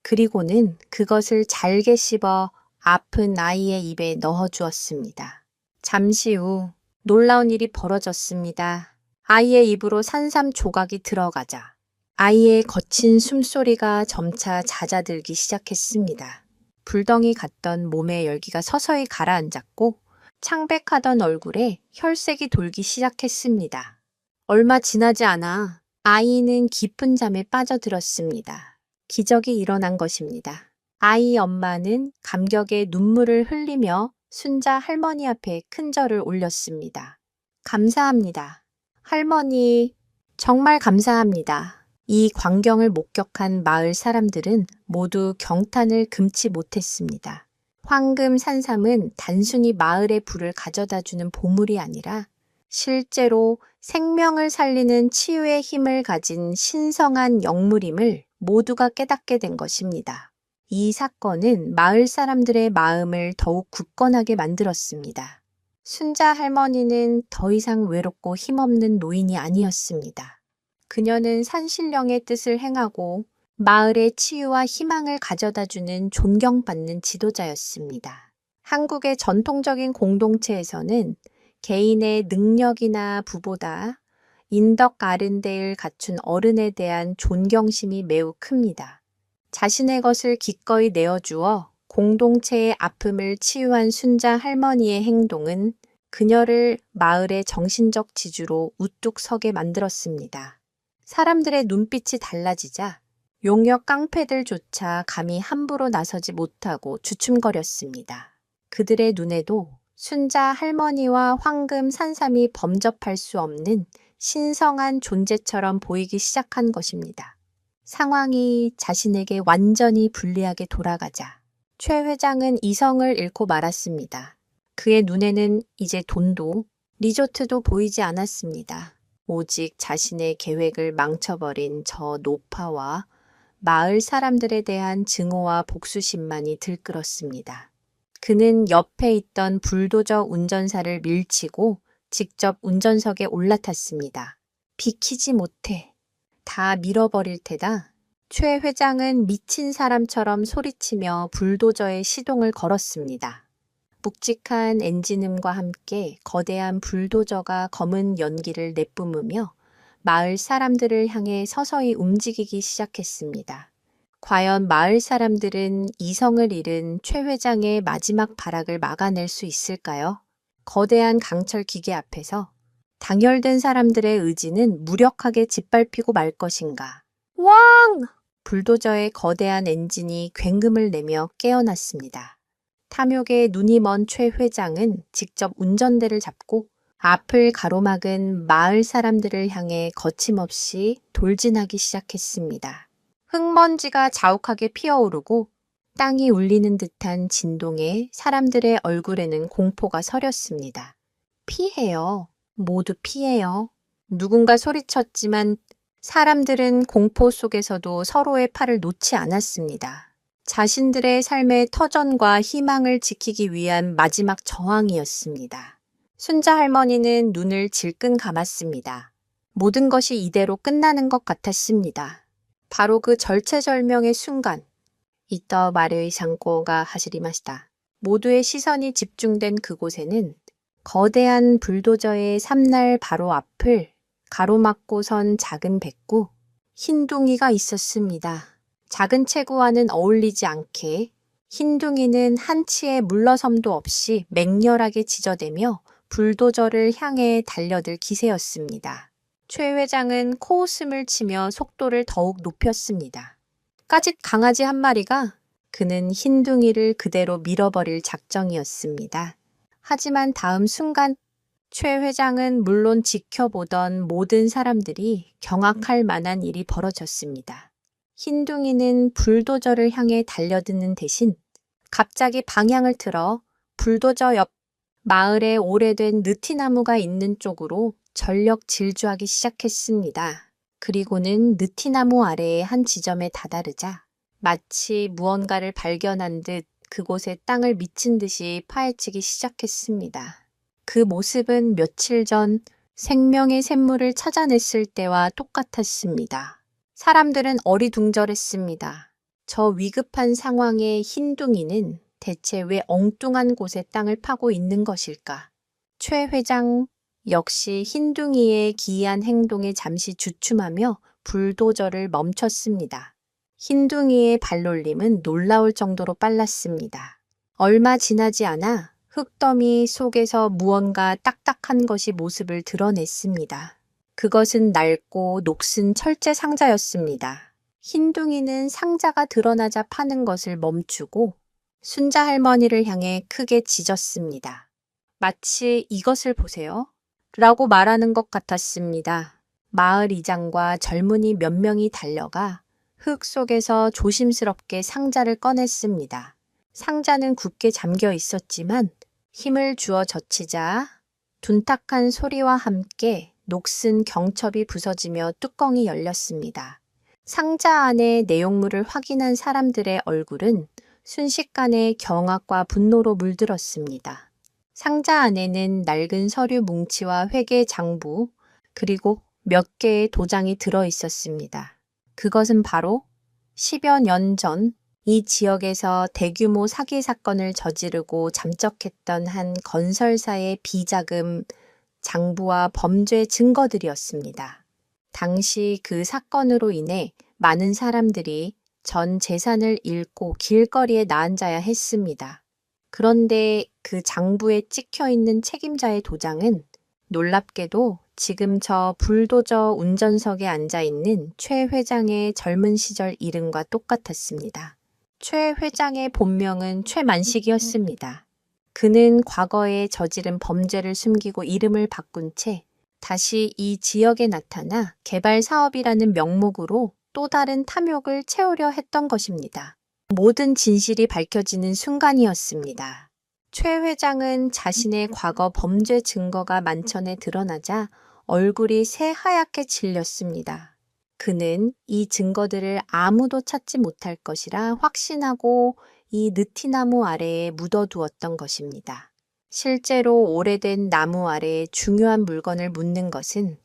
그리고는 그것을 잘게 씹어 아픈 아이의 입에 넣어주었습니다. 잠시 후 놀라운 일이 벌어졌습니다. 아이의 입으로 산삼 조각이 들어가자 아이의 거친 숨소리가 점차 잦아들기 시작했습니다. 불덩이 같던 몸의 열기가 서서히 가라앉았고 창백하던 얼굴에 혈색이 돌기 시작했습니다. 얼마 지나지 않아 아이는 깊은 잠에 빠져들었습니다. 기적이 일어난 것입니다. 아이 엄마는 감격에 눈물을 흘리며 순자 할머니 앞에 큰 절을 올렸습니다. 감사합니다. 할머니, 정말 감사합니다. 이 광경을 목격한 마을 사람들은 모두 경탄을 금치 못했습니다. 황금 산삼은 단순히 마을의 불을 가져다주는 보물이 아니라 실제로 생명을 살리는 치유의 힘을 가진 신성한 영물임을 모두가 깨닫게 된 것입니다. 이 사건은 마을 사람들의 마음을 더욱 굳건하게 만들었습니다. 순자 할머니는 더 이상 외롭고 힘없는 노인이 아니었습니다. 그녀는 산신령의 뜻을 행하고 마을의 치유와 희망을 가져다주는 존경받는 지도자였습니다. 한국의 전통적인 공동체에서는 개인의 능력이나 부보다 인덕 아른데를 갖춘 어른에 대한 존경심이 매우 큽니다. 자신의 것을 기꺼이 내어주어 공동체의 아픔을 치유한 순자 할머니의 행동은 그녀를 마을의 정신적 지주로 우뚝 서게 만들었습니다. 사람들의 눈빛이 달라지자 용역 깡패들조차 감히 함부로 나서지 못하고 주춤거렸습니다. 그들의 눈에도 순자 할머니와 황금 산삼이 범접할 수 없는 신성한 존재처럼 보이기 시작한 것입니다. 상황이 자신에게 완전히 불리하게 돌아가자 최 회장은 이성을 잃고 말았습니다. 그의 눈에는 이제 돈도 리조트도 보이지 않았습니다. 오직 자신의 계획을 망쳐버린 저 노파와 마을 사람들에 대한 증오와 복수심만이 들끓었습니다. 그는 옆에 있던 불도저 운전사를 밀치고 직접 운전석에 올라탔습니다. 비키지 못해. 다 밀어버릴 테다. 최 회장은 미친 사람처럼 소리치며 불도저에 시동을 걸었습니다. 묵직한 엔진음과 함께 거대한 불도저가 검은 연기를 내뿜으며 마을 사람들을 향해 서서히 움직이기 시작했습니다. 과연 마을 사람들은 이성을 잃은 최 회장의 마지막 발악을 막아낼 수 있을까요? 거대한 강철 기계 앞에서 당열된 사람들의 의지는 무력하게 짓밟히고 말 것인가. 왕! 불도저의 거대한 엔진이 굉음을 내며 깨어났습니다. 탐욕에 눈이 먼 최 회장은 직접 운전대를 잡고 앞을 가로막은 마을 사람들을 향해 거침없이 돌진하기 시작했습니다. 흙먼지가 자욱하게 피어오르고 땅이 울리는 듯한 진동에 사람들의 얼굴에는 공포가 서렸습니다. 피해요. 모두 피해요. 누군가 소리쳤지만 사람들은 공포 속에서도 서로의 팔을 놓지 않았습니다. 자신들의 삶의 터전과 희망을 지키기 위한 마지막 저항이었습니다. 순자 할머니는 눈을 질끈 감았습니다. 모든 것이 이대로 끝나는 것 같았습니다. 바로 그 절체절명의 순간, 이떠 마르이 상고가 하시리마시다. 모두의 시선이 집중된 그곳에는 거대한 불도저의 삼날 바로 앞을 가로막고 선 작은 백구, 흰둥이가 있었습니다. 작은 체구와는 어울리지 않게 흰둥이는 한치의 물러섬도 없이 맹렬하게 지저대며 불도저를 향해 달려들 기세였습니다. 최 회장은 코웃음을 치며 속도를 더욱 높였습니다. 까짓 강아지 한 마리가 그는 흰둥이를 그대로 밀어버릴 작정이었습니다. 하지만 다음 순간 최 회장은 물론 지켜보던 모든 사람들이 경악할 만한 일이 벌어졌습니다. 흰둥이는 불도저를 향해 달려드는 대신 갑자기 방향을 틀어 불도저 옆 마을에 오래된 느티나무가 있는 쪽으로 전력 질주하기 시작했습니다. 그리고는 느티나무 아래의 한 지점에 다다르자 마치 무언가를 발견한 듯 그곳에 땅을 미친 듯이 파헤치기 시작했습니다. 그 모습은 며칠 전 생명의 샘물을 찾아냈을 때와 똑같았습니다. 사람들은 어리둥절했습니다. 저 위급한 상황에 흰둥이는 대체 왜 엉뚱한 곳에 땅을 파고 있는 것일까? 최 회장 역시 흰둥이의 기이한 행동에 잠시 주춤하며 불도저를 멈췄습니다. 흰둥이의 발놀림은 놀라울 정도로 빨랐습니다. 얼마 지나지 않아 흙더미 속에서 무언가 딱딱한 것이 모습을 드러냈습니다. 그것은 낡고 녹슨 철제 상자였습니다. 흰둥이는 상자가 드러나자 파는 것을 멈추고 순자 할머니를 향해 크게 짖었습니다. 마치 이것을 보세요. 라고 말하는 것 같았습니다. 마을 이장과 젊은이 몇 명이 달려가 흙 속에서 조심스럽게 상자를 꺼냈습니다. 상자는 굳게 잠겨 있었지만 힘을 주어 젖히자 둔탁한 소리와 함께 녹슨 경첩이 부서지며 뚜껑이 열렸습니다. 상자 안의 내용물을 확인한 사람들의 얼굴은 순식간에 경악과 분노로 물들었습니다. 상자 안에는 낡은 서류 뭉치와 회계 장부, 그리고 몇 개의 도장이 들어 있었습니다. 그것은 바로 10여 년 전 이 지역에서 대규모 사기 사건을 저지르고 잠적했던 한 건설사의 비자금, 장부와 범죄 증거들이었습니다. 당시 그 사건으로 인해 많은 사람들이 전 재산을 잃고 길거리에 나앉아야 했습니다. 그런데 그 장부에 찍혀 있는 책임자의 도장은 놀랍게도 지금 저 불도저 운전석에 앉아 있는 최 회장의 젊은 시절 이름과 똑같았습니다. 최 회장의 본명은 최만식이었습니다. 그는 과거에 저지른 범죄를 숨기고 이름을 바꾼 채 다시 이 지역에 나타나 개발 사업이라는 명목으로 또 다른 탐욕을 채우려 했던 것입니다. 모든 진실이 밝혀지는 순간이었습니다. 최 회장은 자신의 과거 범죄 증거가 만천에 드러나자 얼굴이 새하얗게 질렸습니다. 그는 이 증거들을 아무도 찾지 못할 것이라 확신하고 이 느티나무 아래에 묻어두었던 것입니다. 실제로 오래된 나무 아래에 중요한 물건을 묻는 것은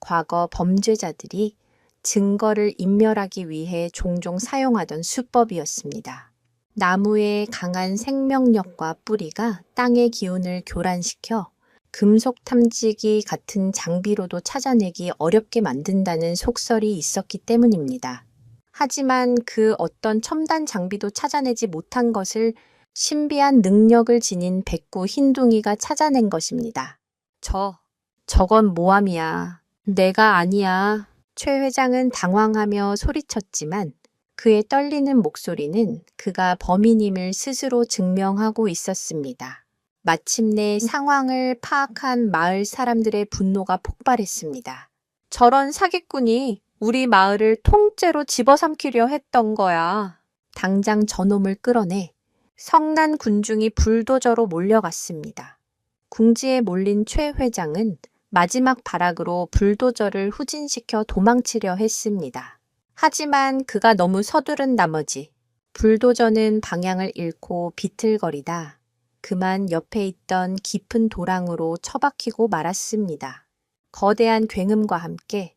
과거 범죄자들이 증거를 인멸하기 위해 종종 사용하던 수법이었습니다. 나무의 강한 생명력과 뿌리가 땅의 기운을 교란시켜 금속 탐지기 같은 장비로도 찾아내기 어렵게 만든다는 속설이 있었기 때문입니다. 하지만 그 어떤 첨단 장비도 찾아내지 못한 것을 신비한 능력을 지닌 백구 흰둥이가 찾아낸 것입니다. 저건 모함이야. 내가 아니야. 최 회장은 당황하며 소리쳤지만 그의 떨리는 목소리는 그가 범인임을 스스로 증명하고 있었습니다. 마침내 상황을 파악한 마을 사람들의 분노가 폭발했습니다. 저런 사기꾼이 우리 마을을 통째로 집어삼키려 했던 거야. 당장 저놈을 끌어내 성난 군중이 불도저로 몰려갔습니다. 궁지에 몰린 최 회장은 마지막 발악으로 불도저를 후진시켜 도망치려 했습니다. 하지만 그가 너무 서두른 나머지 불도저는 방향을 잃고 비틀거리다 그만 옆에 있던 깊은 도랑으로 처박히고 말았습니다. 거대한 굉음과 함께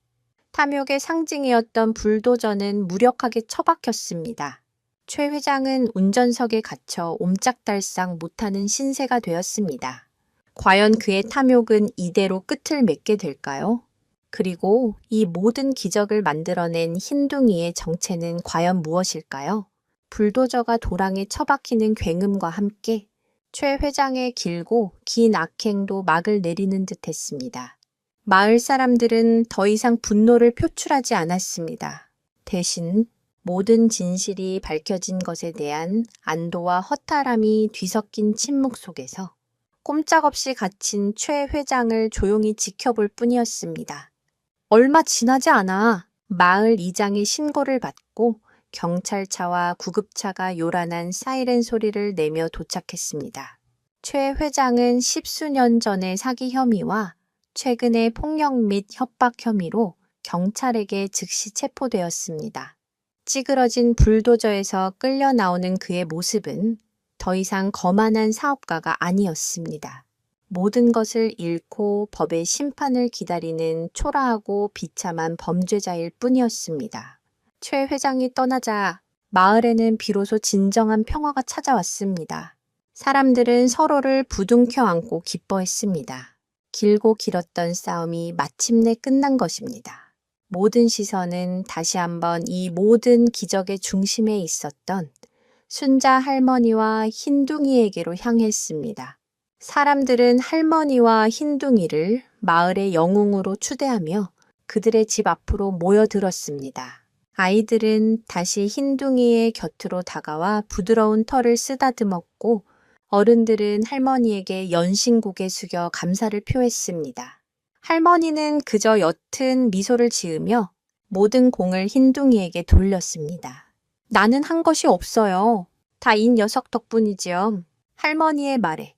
탐욕의 상징이었던 불도저는 무력하게 처박혔습니다. 최 회장은 운전석에 갇혀 옴짝달싹 못하는 신세가 되었습니다. 과연 그의 탐욕은 이대로 끝을 맺게 될까요? 그리고 이 모든 기적을 만들어낸 흰둥이의 정체는 과연 무엇일까요? 불도저가 도랑에 처박히는 굉음과 함께 최 회장의 길고 긴 악행도 막을 내리는 듯 했습니다. 마을 사람들은 더 이상 분노를 표출하지 않았습니다. 대신 모든 진실이 밝혀진 것에 대한 안도와 허탈함이 뒤섞인 침묵 속에서 꼼짝없이 갇힌 최 회장을 조용히 지켜볼 뿐이었습니다. 얼마 지나지 않아 마을 이장의 신고를 받고 경찰차와 구급차가 요란한 사이렌 소리를 내며 도착했습니다. 최 회장은 십수년 전의 사기 혐의와 최근의 폭력 및 협박 혐의로 경찰에게 즉시 체포되었습니다. 찌그러진 불도저에서 끌려 나오는 그의 모습은 더 이상 거만한 사업가가 아니었습니다. 모든 것을 잃고 법의 심판을 기다리는 초라하고 비참한 범죄자일 뿐이었습니다. 최 회장이 떠나자 마을에는 비로소 진정한 평화가 찾아왔습니다. 사람들은 서로를 부둥켜 안고 기뻐했습니다. 길고 길었던 싸움이 마침내 끝난 것입니다. 모든 시선은 다시 한번 이 모든 기적의 중심에 있었던 순자 할머니와 흰둥이에게로 향했습니다. 사람들은 할머니와 흰둥이를 마을의 영웅으로 추대하며 그들의 집 앞으로 모여들었습니다. 아이들은 다시 흰둥이의 곁으로 다가와 부드러운 털을 쓰다듬었고 어른들은 할머니에게 연신 고개 숙여 감사를 표했습니다. 할머니는 그저 옅은 미소를 지으며 모든 공을 흰둥이에게 돌렸습니다. 나는 한 것이 없어요. 다 이 녀석 덕분이지요. 할머니의 말에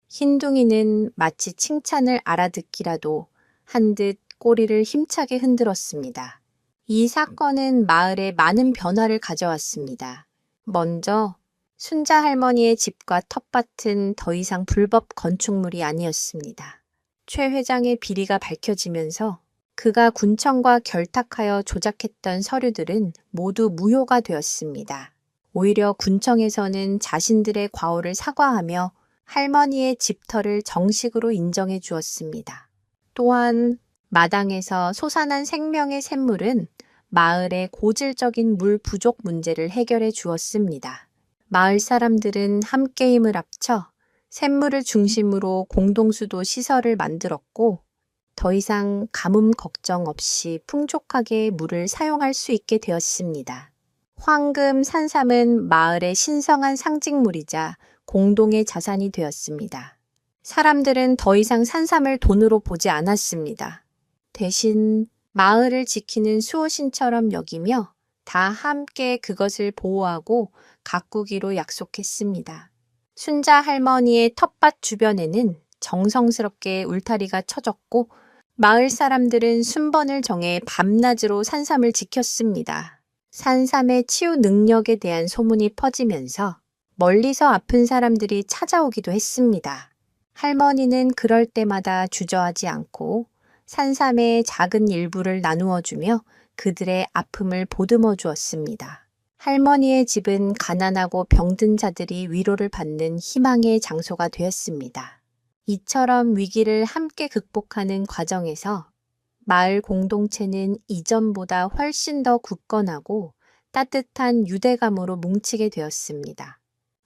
흰둥이는 마치 칭찬을 알아듣기라도 한 듯 꼬리를 힘차게 흔들었습니다. 이 사건은 마을에 많은 변화를 가져왔습니다. 먼저 순자 할머니의 집과 텃밭은 더 이상 불법 건축물이 아니었습니다. 최 회장의 비리가 밝혀지면서 그가 군청과 결탁하여 조작했던 서류들은 모두 무효가 되었습니다. 오히려 군청에서는 자신들의 과오를 사과하며 할머니의 집터를 정식으로 인정해 주었습니다. 또한 마당에서 솟아난 생명의 샘물은 마을의 고질적인 물 부족 문제를 해결해 주었습니다. 마을 사람들은 함께 힘을 합쳐 샘물을 중심으로 공동수도 시설을 만들었고 더 이상 가뭄 걱정 없이 풍족하게 물을 사용할 수 있게 되었습니다. 황금 산삼은 마을의 신성한 상징물이자 공동의 자산이 되었습니다. 사람들은 더 이상 산삼을 돈으로 보지 않았습니다. 대신 마을을 지키는 수호신처럼 여기며 다 함께 그것을 보호하고 가꾸기로 약속했습니다. 순자 할머니의 텃밭 주변에는 정성스럽게 울타리가 쳐졌고 마을 사람들은 순번을 정해 밤낮으로 산삼을 지켰습니다. 산삼의 치유 능력에 대한 소문이 퍼지면서 멀리서 아픈 사람들이 찾아오기도 했습니다. 할머니는 그럴 때마다 주저하지 않고 산삼의 작은 일부를 나누어 주며 그들의 아픔을 보듬어 주었습니다. 할머니의 집은 가난하고 병든 자들이 위로를 받는 희망의 장소가 되었습니다. 이처럼 위기를 함께 극복하는 과정에서 마을 공동체는 이전보다 훨씬 더 굳건하고 따뜻한 유대감으로 뭉치게 되었습니다.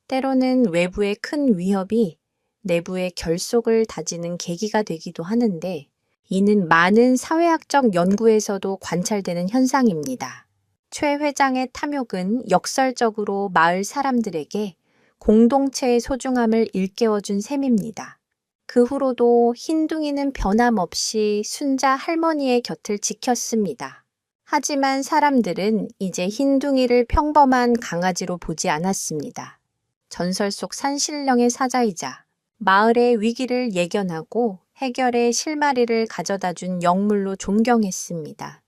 때로는 외부의 큰 위협이 내부의 결속을 다지는 계기가 되기도 하는데, 이는 많은 사회학적 연구에서도 관찰되는 현상입니다. 최 회장의 탐욕은 역설적으로 마을 사람들에게 공동체의 소중함을 일깨워준 셈입니다. 그 후로도 흰둥이는 변함없이 순자 할머니의 곁을 지켰습니다. 하지만 사람들은 이제 흰둥이를 평범한 강아지로 보지 않았습니다. 전설 속 산신령의 사자이자 마을의 위기를 예견하고 해결의 실마리를 가져다준 영물로 존경했습니다.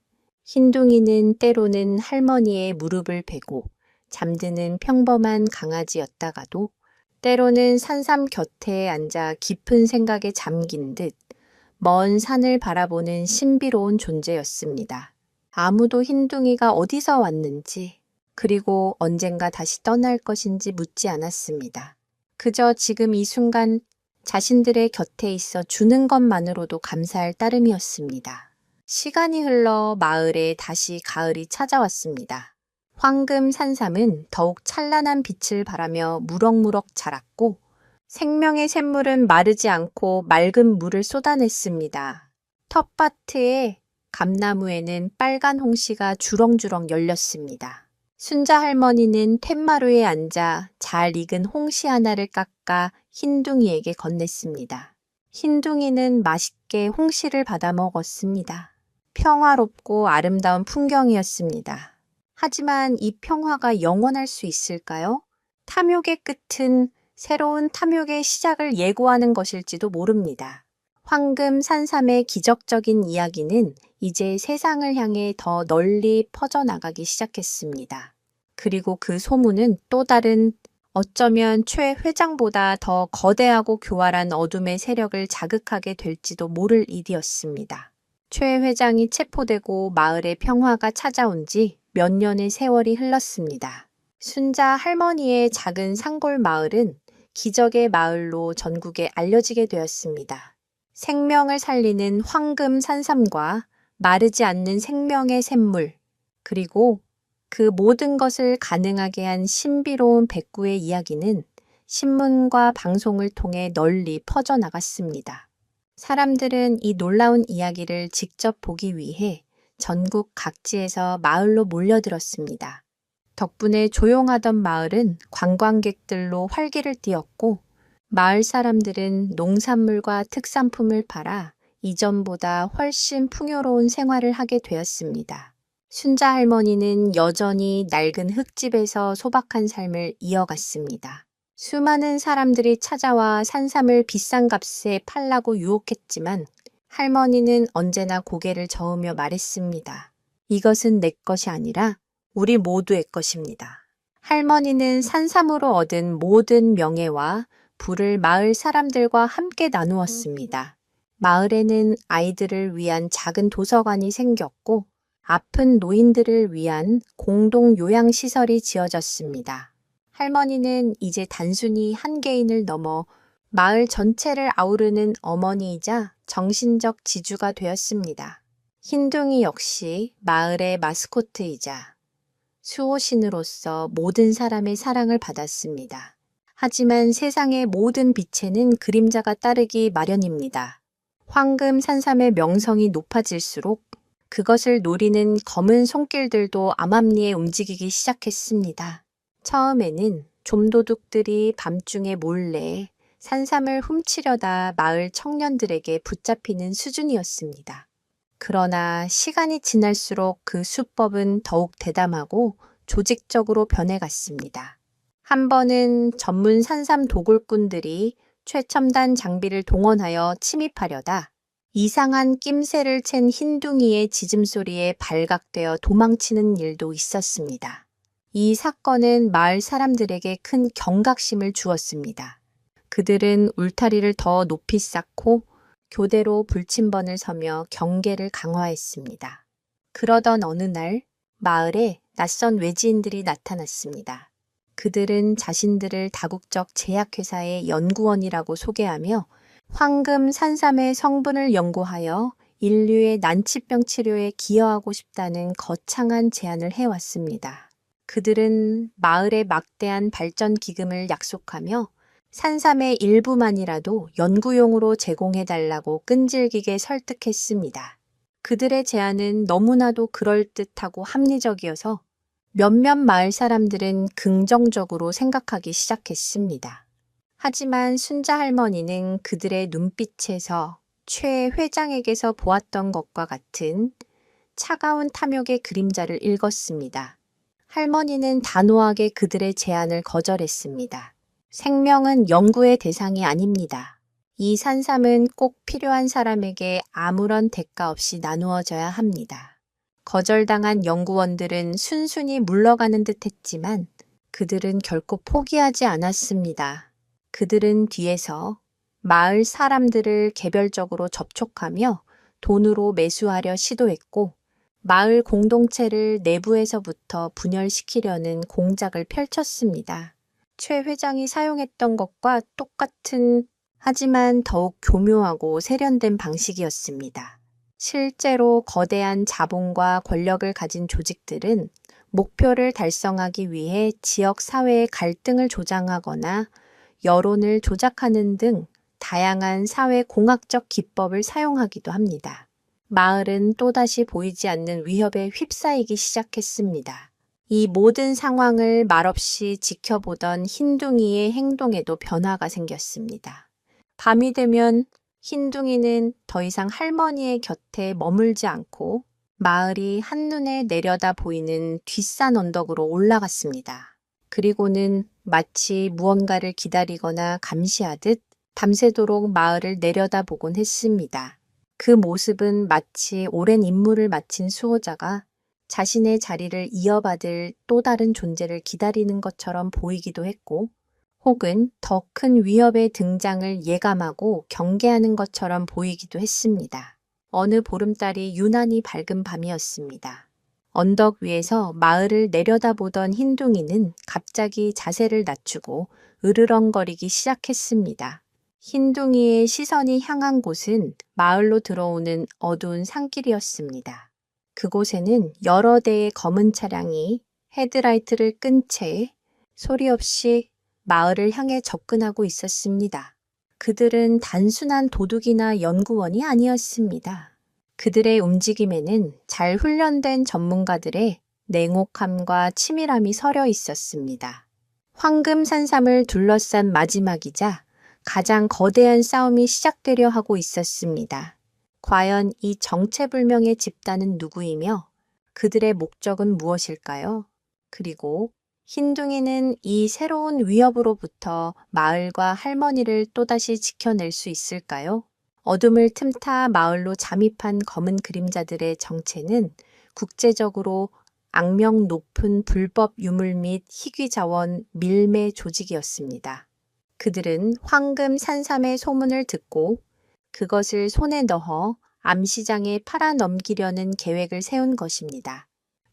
흰둥이는 때로는 할머니의 무릎을 베고 잠드는 평범한 강아지였다가도 때로는 산삼 곁에 앉아 깊은 생각에 잠긴 듯 먼 산을 바라보는 신비로운 존재였습니다. 아무도 흰둥이가 어디서 왔는지 그리고 언젠가 다시 떠날 것인지 묻지 않았습니다. 그저 지금 이 순간 자신들의 곁에 있어 주는 것만으로도 감사할 따름이었습니다. 시간이 흘러 마을에 다시 가을이 찾아왔습니다. 황금 산삼은 더욱 찬란한 빛을 발하며 무럭무럭 자랐고 생명의 샘물은 마르지 않고 맑은 물을 쏟아냈습니다. 텃밭의 감나무에는 빨간 홍시가 주렁주렁 열렸습니다. 순자 할머니는 툇마루에 앉아 잘 익은 홍시 하나를 깎아 흰둥이에게 건넸습니다. 흰둥이는 맛있게 홍시를 받아 먹었습니다. 평화롭고 아름다운 풍경이었습니다. 하지만 이 평화가 영원할 수 있을까요? 탐욕의 끝은 새로운 탐욕의 시작을 예고하는 것일지도 모릅니다. 황금 산삼의 기적적인 이야기는 이제 세상을 향해 더 널리 퍼져나가기 시작했습니다. 그리고 그 소문은 또 다른 어쩌면 최 회장보다 더 거대하고 교활한 어둠의 세력을 자극하게 될지도 모를 일이었습니다. 최 회장이 체포되고 마을의 평화가 찾아온 지 몇 년의 세월이 흘렀습니다. 순자 할머니의 작은 산골 마을은 기적의 마을로 전국에 알려지게 되었습니다. 생명을 살리는 황금 산삼과 마르지 않는 생명의 샘물, 그리고 그 모든 것을 가능하게 한 신비로운 백구의 이야기는 신문과 방송을 통해 널리 퍼져나갔습니다. 사람들은 이 놀라운 이야기를 직접 보기 위해 전국 각지에서 마을로 몰려들었습니다. 덕분에 조용하던 마을은 관광객들로 활기를 띠었고 마을 사람들은 농산물과 특산품을 팔아 이전보다 훨씬 풍요로운 생활을 하게 되었습니다. 순자 할머니는 여전히 낡은 흙집에서 소박한 삶을 이어갔습니다. 수많은 사람들이 찾아와 산삼을 비싼 값에 팔라고 유혹했지만 할머니는 언제나 고개를 저으며 말했습니다. 이것은 내 것이 아니라 우리 모두의 것입니다. 할머니는 산삼으로 얻은 모든 명예와 부를 마을 사람들과 함께 나누었습니다. 마을에는 아이들을 위한 작은 도서관이 생겼고 아픈 노인들을 위한 공동 요양시설이 지어졌습니다. 할머니는 이제 단순히 한 개인을 넘어 마을 전체를 아우르는 어머니이자 정신적 지주가 되었습니다. 흰둥이 역시 마을의 마스코트이자 수호신으로서 모든 사람의 사랑을 받았습니다. 하지만 세상의 모든 빛에는 그림자가 따르기 마련입니다. 황금 산삼의 명성이 높아질수록 그것을 노리는 검은 손길들도 암암리에 움직이기 시작했습니다. 처음에는 좀도둑들이 밤중에 몰래 산삼을 훔치려다 마을 청년들에게 붙잡히는 수준이었습니다. 그러나 시간이 지날수록 그 수법은 더욱 대담하고 조직적으로 변해갔습니다. 한 번은 전문 산삼 도굴꾼들이 최첨단 장비를 동원하여 침입하려다 이상한 낌새를 챈 흰둥이의 짖음소리에 발각되어 도망치는 일도 있었습니다. 이 사건은 마을 사람들에게 큰 경각심을 주었습니다. 그들은 울타리를 더 높이 쌓고 교대로 불침번을 서며 경계를 강화했습니다. 그러던 어느 날 마을에 낯선 외지인들이 나타났습니다. 그들은 자신들을 다국적 제약회사의 연구원이라고 소개하며 황금 산삼의 성분을 연구하여 인류의 난치병 치료에 기여하고 싶다는 거창한 제안을 해왔습니다. 그들은 마을에 막대한 발전 기금을 약속하며 산삼의 일부만이라도 연구용으로 제공해달라고 끈질기게 설득했습니다. 그들의 제안은 너무나도 그럴듯하고 합리적이어서 몇몇 마을 사람들은 긍정적으로 생각하기 시작했습니다. 하지만 순자 할머니는 그들의 눈빛에서 최 회장에게서 보았던 것과 같은 차가운 탐욕의 그림자를 읽었습니다. 할머니는 단호하게 그들의 제안을 거절했습니다. 생명은 연구의 대상이 아닙니다. 이 산삼은 꼭 필요한 사람에게 아무런 대가 없이 나누어져야 합니다. 거절당한 연구원들은 순순히 물러가는 듯 했지만 그들은 결코 포기하지 않았습니다. 그들은 뒤에서 마을 사람들을 개별적으로 접촉하며 돈으로 매수하려 시도했고 마을 공동체를 내부에서부터 분열시키려는 공작을 펼쳤습니다. 최 회장이 사용했던 것과 똑같은 하지만 더욱 교묘하고 세련된 방식이었습니다. 실제로 거대한 자본과 권력을 가진 조직들은 목표를 달성하기 위해 지역 사회의 갈등을 조장하거나 여론을 조작하는 등 다양한 사회 공학적 기법을 사용하기도 합니다. 마을은 또다시 보이지 않는 위협에 휩싸이기 시작했습니다. 이 모든 상황을 말없이 지켜보던 흰둥이의 행동에도 변화가 생겼습니다. 밤이 되면 흰둥이는 더 이상 할머니의 곁에 머물지 않고 마을이 한눈에 내려다 보이는 뒷산 언덕으로 올라갔습니다. 그리고는 마치 무언가를 기다리거나 감시하듯 밤새도록 마을을 내려다보곤 했습니다. 그 모습은 마치 오랜 임무를 마친 수호자가 자신의 자리를 이어받을 또 다른 존재를 기다리는 것처럼 보이기도 했고, 혹은 더 큰 위협의 등장을 예감하고 경계하는 것처럼 보이기도 했습니다. 어느 보름달이 유난히 밝은 밤이었습니다. 언덕 위에서 마을을 내려다보던 흰둥이는 갑자기 자세를 낮추고 으르렁거리기 시작했습니다. 흰둥이의 시선이 향한 곳은 마을로 들어오는 어두운 산길이었습니다. 그곳에는 여러 대의 검은 차량이 헤드라이트를 끈 채 소리 없이 마을을 향해 접근하고 있었습니다. 그들은 단순한 도둑이나 연구원이 아니었습니다. 그들의 움직임에는 잘 훈련된 전문가들의 냉혹함과 치밀함이 서려 있었습니다. 황금 산삼을 둘러싼 마지막이자 가장 거대한 싸움이 시작되려 하고 있었습니다. 과연 이 정체불명의 집단은 누구이며 그들의 목적은 무엇일까요? 그리고 흰둥이는 이 새로운 위협으로부터 마을과 할머니를 또다시 지켜낼 수 있을까요? 어둠을 틈타 마을로 잠입한 검은 그림자들의 정체는 국제적으로 악명 높은 불법 유물 및 희귀 자원 밀매 조직이었습니다. 그들은 황금 산삼의 소문을 듣고 그것을 손에 넣어 암시장에 팔아넘기려는 계획을 세운 것입니다.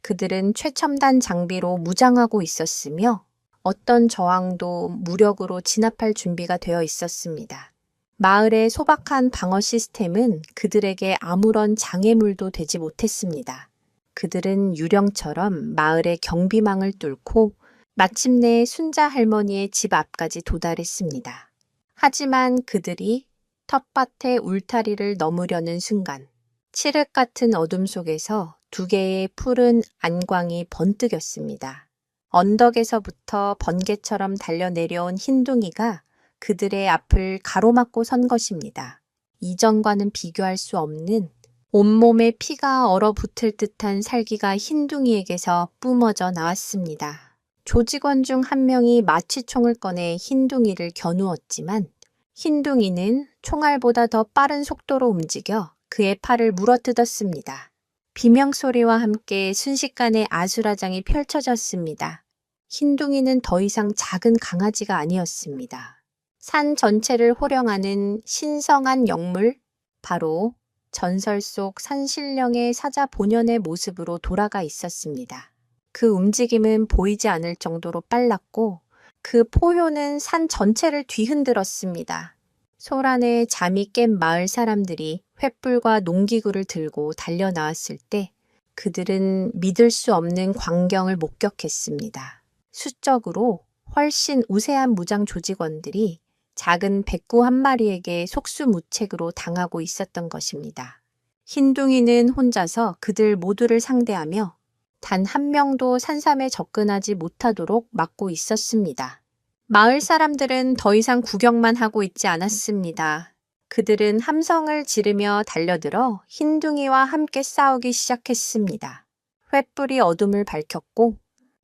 그들은 최첨단 장비로 무장하고 있었으며 어떤 저항도 무력으로 진압할 준비가 되어 있었습니다. 마을의 소박한 방어 시스템은 그들에게 아무런 장애물도 되지 못했습니다. 그들은 유령처럼 마을의 경비망을 뚫고 마침내 순자 할머니의 집 앞까지 도달했습니다. 하지만 그들이 텃밭의 울타리를 넘으려는 순간 칠흑 같은 어둠 속에서 두 개의 푸른 안광이 번뜩였습니다. 언덕에서부터 번개처럼 달려내려온 흰둥이가 그들의 앞을 가로막고 선 것입니다. 이전과는 비교할 수 없는 온몸에 피가 얼어붙을 듯한 살기가 흰둥이에게서 뿜어져 나왔습니다. 조직원 중 한 명이 마취총을 꺼내 흰둥이를 겨누었지만 흰둥이는 총알보다 더 빠른 속도로 움직여 그의 팔을 물어뜯었습니다. 비명소리와 함께 순식간에 아수라장이 펼쳐졌습니다. 흰둥이는 더 이상 작은 강아지가 아니었습니다. 산 전체를 호령하는 신성한 영물, 바로 전설 속 산신령의 사자 본연의 모습으로 돌아가 있었습니다. 그 움직임은 보이지 않을 정도로 빨랐고 그 포효는 산 전체를 뒤흔들었습니다. 소란에 잠이 깬 마을 사람들이 횃불과 농기구를 들고 달려 나왔을 때 그들은 믿을 수 없는 광경을 목격했습니다. 수적으로 훨씬 우세한 무장 조직원들이 작은 백구 한 마리에게 속수무책으로 당하고 있었던 것입니다. 흰둥이는 혼자서 그들 모두를 상대하며 단 한 명도 산삼에 접근하지 못하도록 막고 있었습니다. 마을 사람들은 더 이상 구경만 하고 있지 않았습니다. 그들은 함성을 지르며 달려들어 흰둥이와 함께 싸우기 시작했습니다. 횃불이 어둠을 밝혔고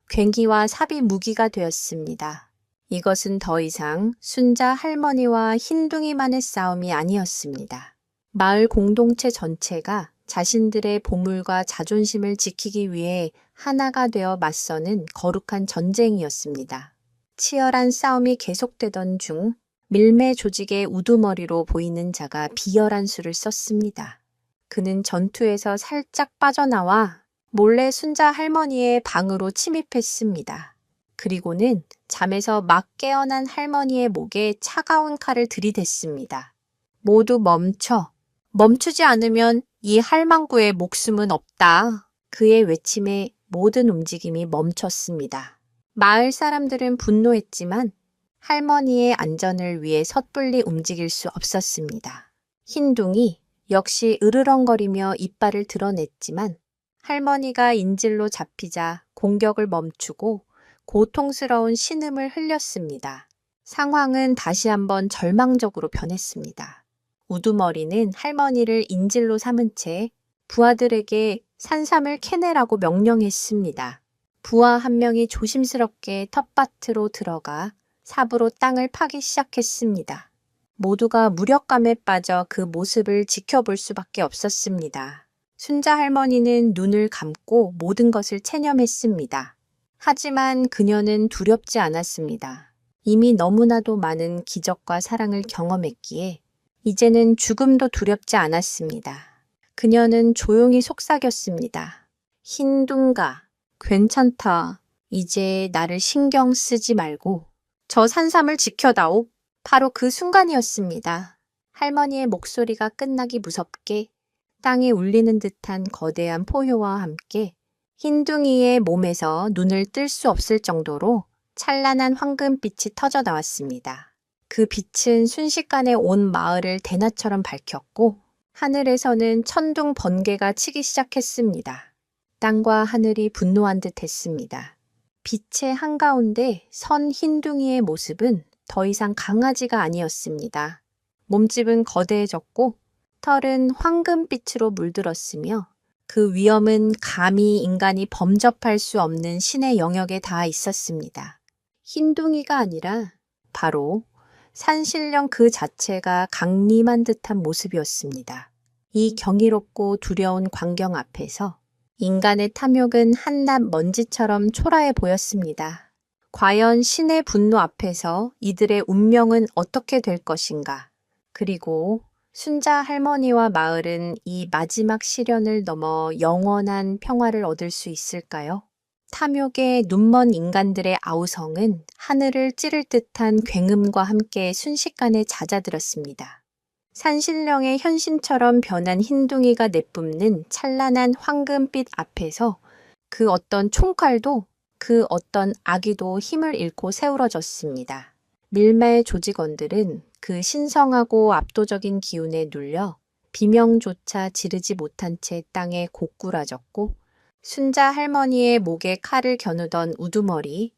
괭기와 삽이 무기가 되었습니다. 이것은 더 이상 순자 할머니와 흰둥이만의 싸움이 아니었습니다. 마을 공동체 전체가 자신들의 보물과 자존심을 지키기 위해 하나가 되어 맞서는 거룩한 전쟁이었습니다. 치열한 싸움이 계속되던 중 밀매 조직의 우두머리로 보이는 자가 비열한 수를 썼습니다. 그는 전투에서 살짝 빠져나와 몰래 순자 할머니의 방으로 침입했습니다. 그리고는 잠에서 막 깨어난 할머니의 목에 차가운 칼을 들이댔습니다. 모두 멈춰. 멈추지 않으면 이 할망구의 목숨은 없다. 그의 외침에 모든 움직임이 멈췄습니다. 마을 사람들은 분노했지만 할머니의 안전을 위해 섣불리 움직일 수 없었습니다. 흰둥이 역시 으르렁거리며 이빨을 드러냈지만 할머니가 인질로 잡히자 공격을 멈추고 고통스러운 신음을 흘렸습니다. 상황은 다시 한번 절망적으로 변했습니다. 우두머리는 할머니를 인질로 삼은 채 부하들에게 산삼을 캐내라고 명령했습니다. 부하 한 명이 조심스럽게 텃밭으로 들어가 삽으로 땅을 파기 시작했습니다. 모두가 무력감에 빠져 그 모습을 지켜볼 수밖에 없었습니다. 순자 할머니는 눈을 감고 모든 것을 체념했습니다. 하지만 그녀는 두렵지 않았습니다. 이미 너무나도 많은 기적과 사랑을 경험했기에 이제는 죽음도 두렵지 않았습니다. 그녀는 조용히 속삭였습니다. 흰둥가, 괜찮다. 이제 나를 신경 쓰지 말고 저 산삼을 지켜다오. 바로 그 순간이었습니다. 할머니의 목소리가 끝나기 무섭게 땅이 울리는 듯한 거대한 포효와 함께 흰둥이의 몸에서 눈을 뜰 수 없을 정도로 찬란한 황금빛이 터져 나왔습니다. 그 빛은 순식간에 온 마을을 대낮처럼 밝혔고 하늘에서는 천둥 번개가 치기 시작했습니다. 땅과 하늘이 분노한 듯 했습니다. 빛의 한가운데 선 흰둥이의 모습은 더 이상 강아지가 아니었습니다. 몸집은 거대해졌고 털은 황금빛으로 물들었으며 그 위엄은 감히 인간이 범접할 수 없는 신의 영역에 닿아 있었습니다. 흰둥이가 아니라 바로 산신령 그 자체가 강림한 듯한 모습이었습니다. 이 경이롭고 두려운 광경 앞에서 인간의 탐욕은 한낱 먼지처럼 초라해 보였습니다. 과연 신의 분노 앞에서 이들의 운명은 어떻게 될 것인가? 그리고 순자 할머니와 마을은 이 마지막 시련을 넘어 영원한 평화를 얻을 수 있을까요? 탐욕에 눈먼 인간들의 아우성은 하늘을 찌를 듯한 굉음과 함께 순식간에 잦아들었습니다. 산신령의 현신처럼 변한 흰둥이가 내뿜는 찬란한 황금빛 앞에서 그 어떤 총칼도 그 어떤 아기도 힘을 잃고 세우러졌습니다. 밀매 조직원들은 그 신성하고 압도적인 기운에 눌려 비명조차 지르지 못한 채 땅에 고꾸라졌고 순자 할머니의 목에 칼을 겨누던 우두머리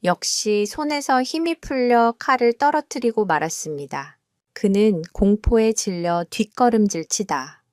역시 손에서 힘이 풀려 칼을 떨어뜨리고 말았습니다. 그는 공포에 질려 뒷걸음질 치다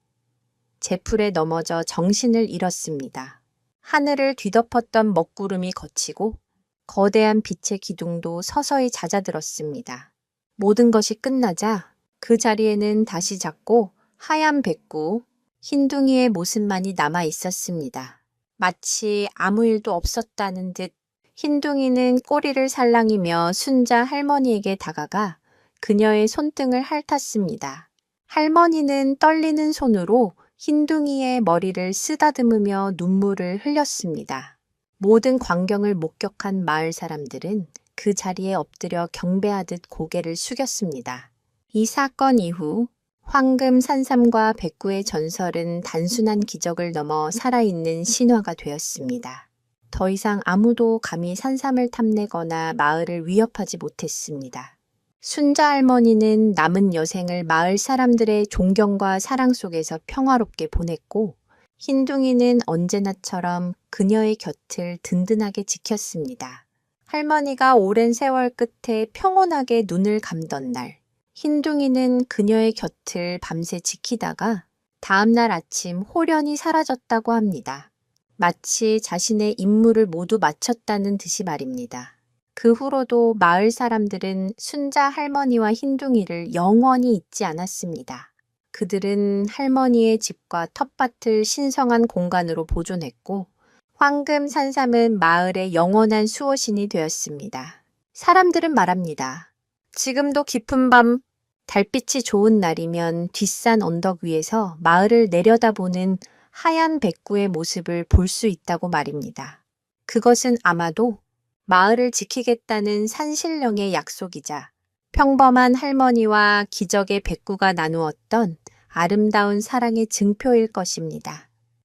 제풀에 넘어져 정신을 잃었습니다. 하늘을 뒤덮었던 먹구름이 걷히고 거대한 빛의 기둥도 서서히 잦아들었습니다. 모든 것이 끝나자 그 자리에는 다시 작고 하얀 백구, 흰둥이의 모습만이 남아 있었습니다. 마치 아무 일도 없었다는 듯 흰둥이는 꼬리를 살랑이며 순자 할머니에게 다가가 그녀의 손등을 핥았습니다. 할머니는 떨리는 손으로 흰둥이의 머리를 쓰다듬으며 눈물을 흘렸습니다. 모든 광경을 목격한 마을 사람들은 그 자리에 엎드려 경배하듯 고개를 숙였습니다. 이 사건 이후 황금 산삼과 백구의 전설은 단순한 기적을 넘어 살아있는 신화가 되었습니다. 더 이상 아무도 감히 산삼을 탐내거나 마을을 위협하지 못했습니다. 순자 할머니는 남은 여생을 마을 사람들의 존경과 사랑 속에서 평화롭게 보냈고, 흰둥이는 언제나처럼 그녀의 곁을 든든하게 지켰습니다. 할머니가 오랜 세월 끝에 평온하게 눈을 감던 날, 흰둥이는 그녀의 곁을 밤새 지키다가 다음날 아침 홀연히 사라졌다고 합니다. 마치 자신의 임무를 모두 마쳤다는 듯이 말입니다. 그 후로도 마을 사람들은 순자 할머니와 흰둥이를 영원히 잊지 않았습니다. 그들은 할머니의 집과 텃밭을 신성한 공간으로 보존했고, 황금 산삼은 마을의 영원한 수호신이 되었습니다. 사람들은 말합니다. 지금도 깊은 밤, 달빛이 좋은 날이면 뒷산 언덕 위에서 마을을 내려다보는 하얀 백구의 모습을 볼 수 있다고 말입니다. 그것은 아마도 마을을 지키겠다는 산신령의 약속이자 평범한 할머니와 기적의 백구가 나누었던 아름다운 사랑의 증표일 것입니다.